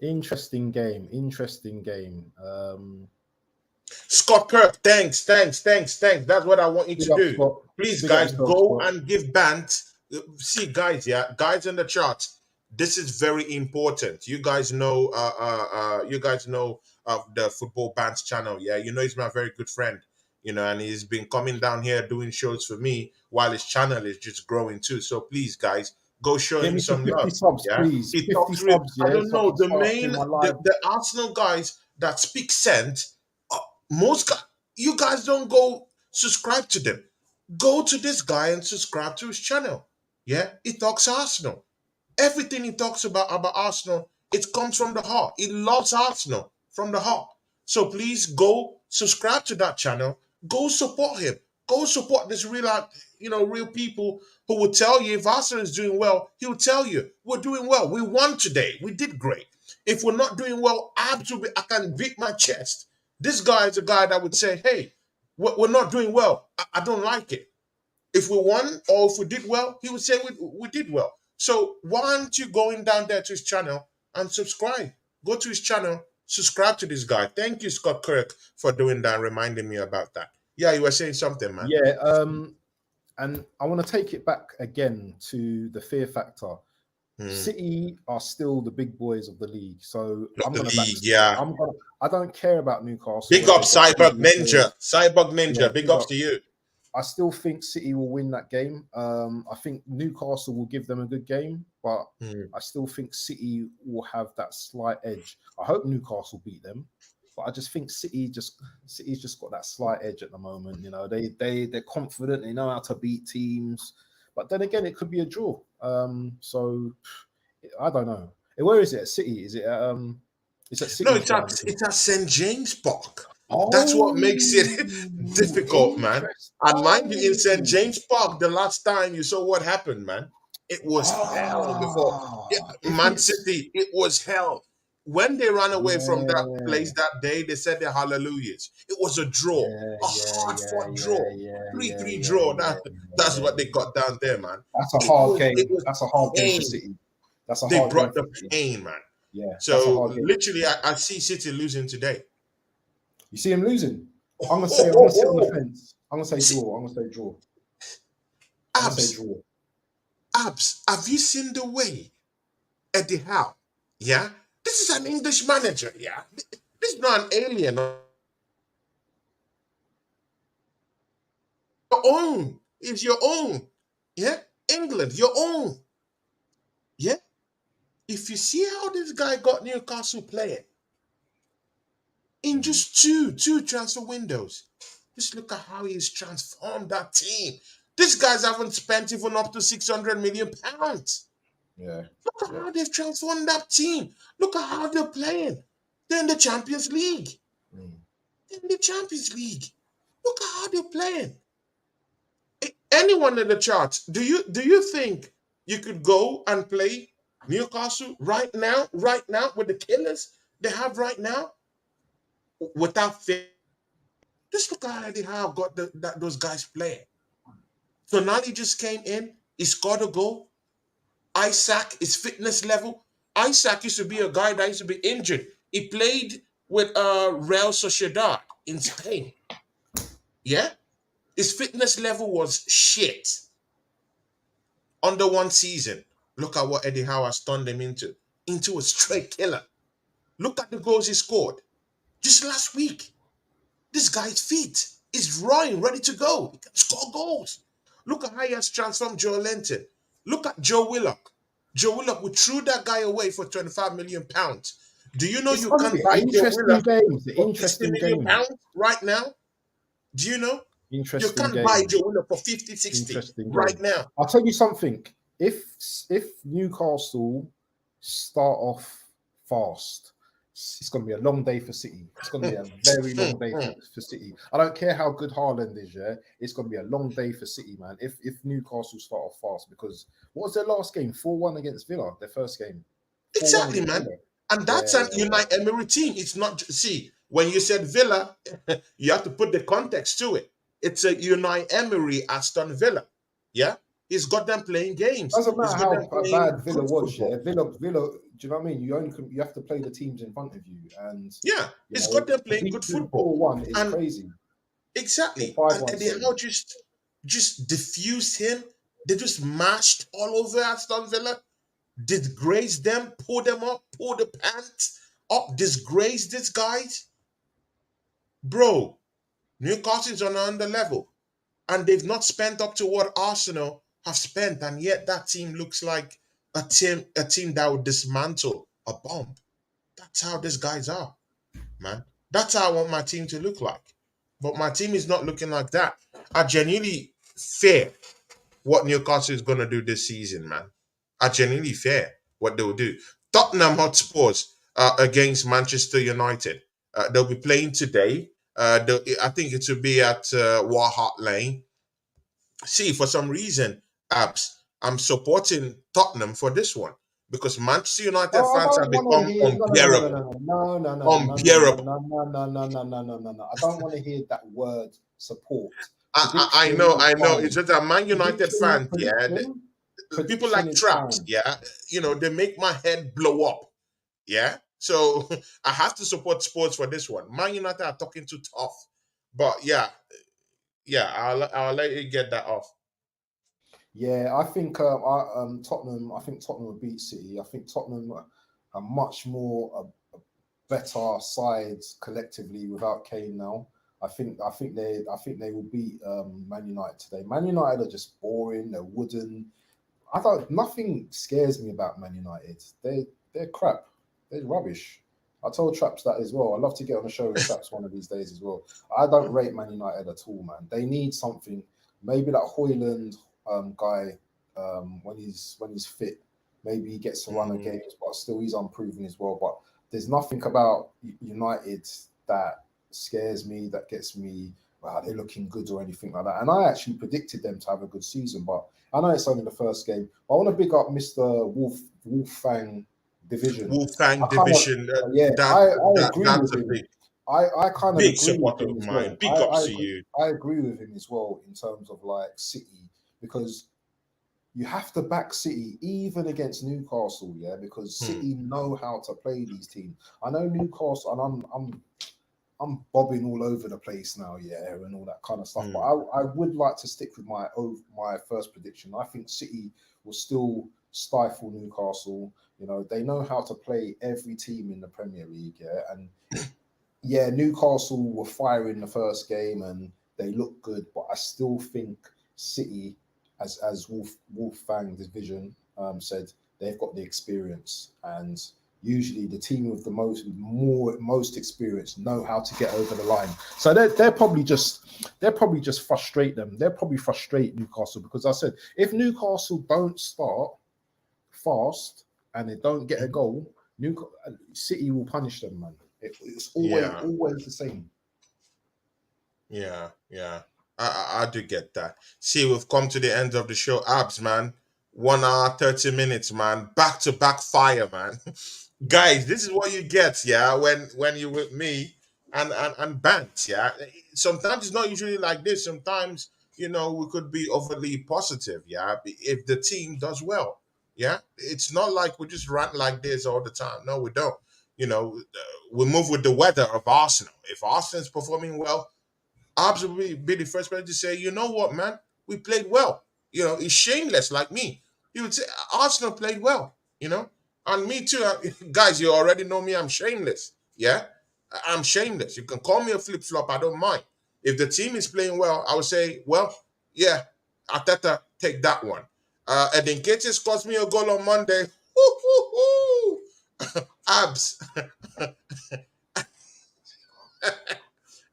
interesting game. Interesting game. Scott Kirk, thanks. That's what I want you Big to up, do. Scott. Please, Big up guys, yourself, go Scott. and give Bant. See, guys, yeah, guys in the chat. This is very important. You guys know of the Football Bands channel. Yeah, you know he's my very good friend. And he's been coming down here doing shows for me while his channel is just growing too. So please, guys, go show Get him me to some 50 love. subs, Yeah, please. he 50 talks real. subs, I yeah, don't so I know can the start main doing my the, live. the Arsenal guys that speak sense. Most guys, you guys don't go subscribe to them. Go to this guy and subscribe to his channel. Yeah, he talks Arsenal. Everything he talks about Arsenal, it comes from the heart. He loves Arsenal from the heart. So please go subscribe to that channel. Go support him. Go support this real people who will tell you if Arsenal is doing well. He'll tell you we're doing well. We won today. We did great. If we're not doing well, absolutely, I can beat my chest. This guy is a guy that would say, "Hey, we're not doing well. I don't like it." If we won or if we did well, he would say we did well. So why aren't you going down there to his channel and subscribe? Go to his channel, subscribe to this guy. Thank you, Scott Kirk, for doing that, reminding me about that. Yeah, you were saying something, man. Yeah, and I want to take it back again to the fear factor. Hmm. City are still the big boys of the league, so Not I'm the gonna back league, City. yeah. I don't care about Newcastle Big whether up they've got Cyborg 20 Ninja. players. Cyborg Yeah, Ninja. Big big ups up. to you. I still think City will win that game. I think Newcastle will give them a good game, but Hmm. I still think City will have that slight edge. I hope Newcastle beat them, but I just think City's just got that slight edge at the moment. They're confident, they know how to beat teams, but then again, it could be a draw. So I don't know. Where is it? At City? Is it it's at No, City's ground, isn't it? it's at St. James Park. That's what Oh, makes it difficult, man. interest. And mind you, in St. Oh, James Park, the last time you saw what happened, man, it was hell before. Yeah, if Man it's City, it was hell. When they ran away from that yeah, place that day, they said their hallelujahs. It was a draw, yeah, a yeah, hard yeah, fought yeah, draw, yeah, 3-3 yeah, draw. yeah, That's yeah, what they yeah. got down there, man. That's a hard It game. was That's a hard game for pain. City. That's a They hard game brought for the City. pain, man. Yeah, that's a So hard game. literally, I see City losing today. You see him losing. I'm Oh, gonna oh, sit on the oh. fence. I'm gonna say See, draw. I'm gonna say draw. I'm gonna say Abs, draw. Abs, have you seen the way Eddie Howe? Yeah, this is an English manager. Yeah, this is not an alien. Your own is your own. Yeah, England, your own. Yeah, if you see how this guy got Newcastle playing in just two transfer windows, just look at how he's transformed that team. These guys haven't spent even up to £600 million. Yeah, Look at yeah. how they've transformed that team. Look at how they're playing. They're in the Champions League. Mm. They're in the Champions League. Look at how they're playing. Anyone in the charts, do you think you could go and play Newcastle right now with the killers they have right now without fear? Just look at how got those guys playing. Tonali just came in, he scored a goal. Isaac, his fitness level. Isaac used to be a guy that used to be injured. He played with Real Sociedad in Spain. Yeah? His fitness level was shit under one season. Look at what Eddie Howe has turned him into a straight killer. Look at the goals he scored just last week. This guy's fit is roaring, ready to go. He can score goals. Look at how he has transformed Joe Linton. Look at Joe Willock. Joe Willock, we threw that guy away for £25 million. Do you know It's you gonna can't be buy an Joe interesting Willock game. It's an for 60 interesting million game. pounds right now? Do you know? You Interesting can't buy game. Joe Willock for 50, 60 Interesting right game. now. I'll tell you something. If Newcastle start off fast, it's going to be a long day for City. It's going to be a very long day for City. I don't care how good Haaland is, yeah. It's going to be a long day for City, man. If Newcastle start off fast, because what was their last game? 4-1 against Villa. Their first game, 4-1 Exactly, against man. Villa. And that's Yeah, an yeah, Unai Emery team. It's not see when you said Villa, you have to put the context to it. It's a Unai Emery Aston Villa. Yeah, he's got them playing games. doesn't He's matter got them how playing bad Villa good was. Yeah, football. Villa. Do you know what I mean? You have to play the teams in front of you, and Yeah, you he's got know, them to playing good beat them football. 4-1 is And crazy. Or exactly, 5-1, and they sorry. how just diffused him. They just marched all over Aston Villa, disgrace them, pull them up, pull the pants up, disgrace these guys, bro. Newcastle's on another level, and they've not spent up to what Arsenal have spent, and yet that team looks like a team that would dismantle a bomb. That's how these guys are, man. That's how I want my team to look like. But my team is not looking like that. I genuinely fear what Newcastle is going to do this season, man. I genuinely fear what they'll do. Tottenham Hotspurs against Manchester United. They'll be playing today. I think it will be at Warhart Lane. See, for some reason, Abs, I'm supporting Tottenham for this one because Manchester United Oh, I fans don't have want to become hear unbearable. no no no no no no no Unbearable. no no no no no no no no no. I don't want to hear that word support. I Prediction know, is I know. It's fine. just that Man United Prediction, fans, yeah. prediction, People prediction like is traps, fine. yeah. They make my head blow up, yeah. So I have to support sports for this one. Man United are talking too tough, but yeah, yeah. I'll let you get that off. Yeah, I think Tottenham. I think Tottenham will beat City. I think Tottenham are much more better sides collectively without Kane now. I think they will beat Man United today. Man United are just boring. They're wooden. Nothing scares me about Man United. They're crap. They're rubbish. I told Traps that as well. I'd love to get on a show with Traps one of these days as well. I don't rate Man United at all, man. They need something. Maybe that Hoyland guy, when he's fit, maybe he gets to run a Mm, games, but still he's unproven as well. But there's nothing about United that scares me, that gets me, wow, they're looking good or anything like that. And I actually predicted them to have a good season, but I know it's only the first game. But I want to big up Mr. Wolfgang Division. I Wolfgang kind of, division. yeah, That I that agree that's with a him. I kind of big agree with supporter him of as mine. well. Big ups to you. I agree with him as well in terms of like City, because you have to back City even against Newcastle, yeah, because Hmm. City know how to play these teams. I know Newcastle, and I'm bobbing all over the place now, yeah, and all that kind of stuff. But Hmm. I would like to stick with my first prediction. I think City will still stifle Newcastle. You know, they know how to play every team in the Premier League, yeah, and yeah, Newcastle were firing the first game and they look good, but I still think City, as Wolfgang Division said, they've got the experience, and usually the team with the most experience know how to get over the line. So they're probably just frustrate them. They'll probably frustrate Newcastle, because I said if Newcastle don't start fast and they don't get a goal, City will punish them, man. It's always Yeah. always the same. Yeah, yeah. I do get that. See, we've come to the end of the show. Abs, man. 1 hour, 30 minutes, man. Back to back fire, man. Guys, this is what you get, yeah, when you're with me and Bant, yeah. Sometimes it's not usually like this. Sometimes, we could be overly positive, yeah, if the team does well. Yeah. It's not like we just rant like this all the time. No, we don't. We move with the weather of Arsenal. If Arsenal's performing well, Abs will be the first person to say, you know what, man, we played well. He's shameless like me. He would say, Arsenal played well, and me too. Guys, you already know me, I'm shameless. Yeah, I'm shameless. You can call me a flip flop, I don't mind. If the team is playing well, I would say, well, yeah, Ateta, take that one. And then Ketia scores me a goal on Monday. Woo, woo, woo. Abs,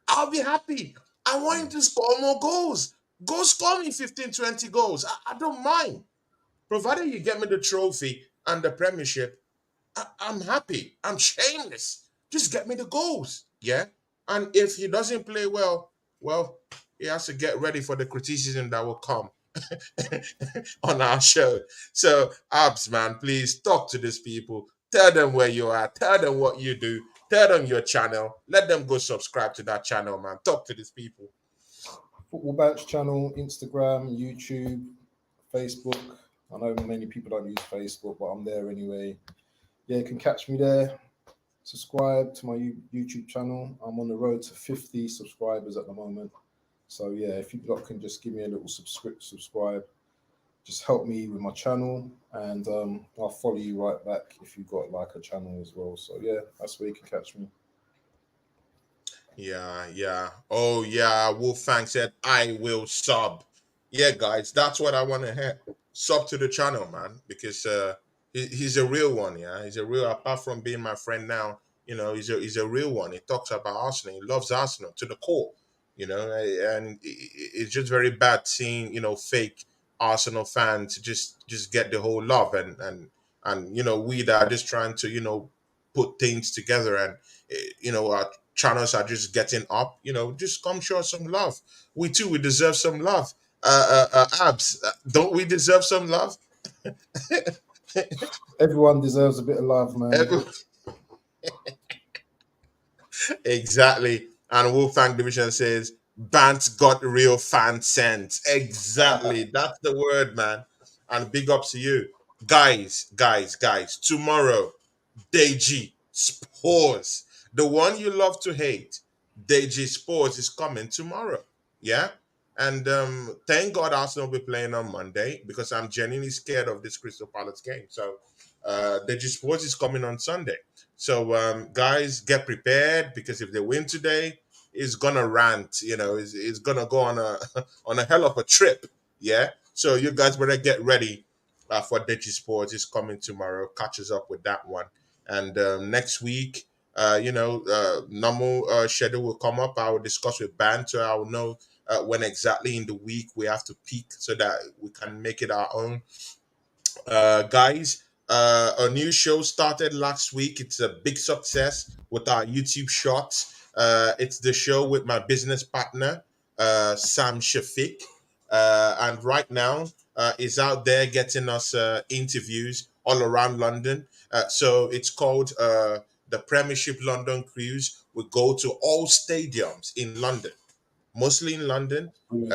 I'll be happy. I want him Mm. to score more goals. Go score me 15, 20 goals. I don't mind. Provided you get me the trophy and the premiership, I'm happy. I'm shameless. Just get me the goals. Yeah. And if he doesn't play well, well, he has to get ready for the criticism that will come on our show. So, Abs, man, please talk to these people. Tell them where you are. Tell them what you do. Tell them your channel. Let them go subscribe to that channel, man. Talk to these people. Football Batch channel, Instagram, YouTube, Facebook. I know many people don't use Facebook, but I'm there anyway. Yeah, you can catch me there. Subscribe to my YouTube channel. I'm on the road to 50 subscribers at the moment. So yeah, if you lot can just give me a little subscribe, just help me with my channel, and I'll follow you right back if you've got like a channel as well. So yeah, that's where you can catch me. Yeah, yeah. Oh, yeah. Wolfang said, I will sub. Yeah, guys, that's what I want to hear. Sub to the channel, man, because he's a real one. Yeah, he's a real. Apart from being my friend now, he's a real one. He talks about Arsenal. He loves Arsenal to the core. And it's just very bad seeing fake Arsenal fans just get the whole love and we that are just trying to put things together and our channels are just getting up, just come show us some love. We too, we deserve some love. Abs, don't we deserve some love? Everyone deserves a bit of love, man. Every- exactly. And Wolfgang Division says, Bant's got real fan sense. Exactly. That's the word, man. And big ups to you. Guys, tomorrow, Deji Spores, the one you love to hate. Deji Spores is coming tomorrow. Yeah. And thank God Arsenal will be playing on Monday because I'm genuinely scared of this Crystal Palace game. So Deji Spores is coming on Sunday. So guys, get prepared because if they win today, it's gonna rant. It's gonna go on a on a hell of a trip. Yeah. So you guys better get ready for Deji Sports. Is coming tomorrow. Catch us up with that one. And next week, normal schedule will come up. I will discuss with Banter. I will know when exactly in the week we have to peak so that we can make it our own. Guys, a new show started last week. It's a big success with our YouTube shorts. It's the show with my business partner, Sam Shafiq. And right now, is out there getting us interviews all around London. So it's called the Premiership London Cruise. We go to all stadiums in London, mostly in London. Brilliant.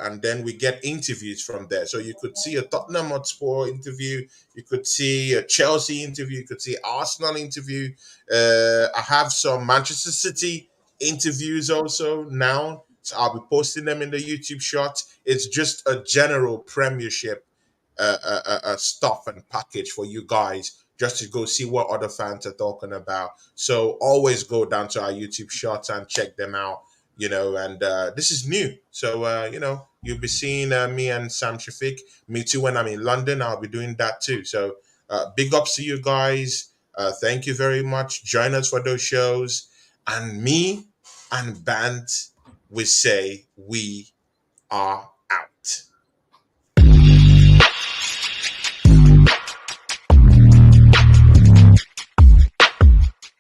And then we get interviews from there. So you could see a Tottenham Hotspur interview, you could see a Chelsea interview, you could see Arsenal interview. I have some Manchester City interviews also now. So I'll be posting them in the YouTube shots. It's just a general Premiership stuff and package for you guys just to go see what other fans are talking about. So always go down to our YouTube shots and check them out. And this is new. So you'll be seeing me and Sam Shafiq. Me too. When I'm in London, I'll be doing that too. So big ups to you guys. Thank you very much. Join us for those shows. And me and Band, we say we are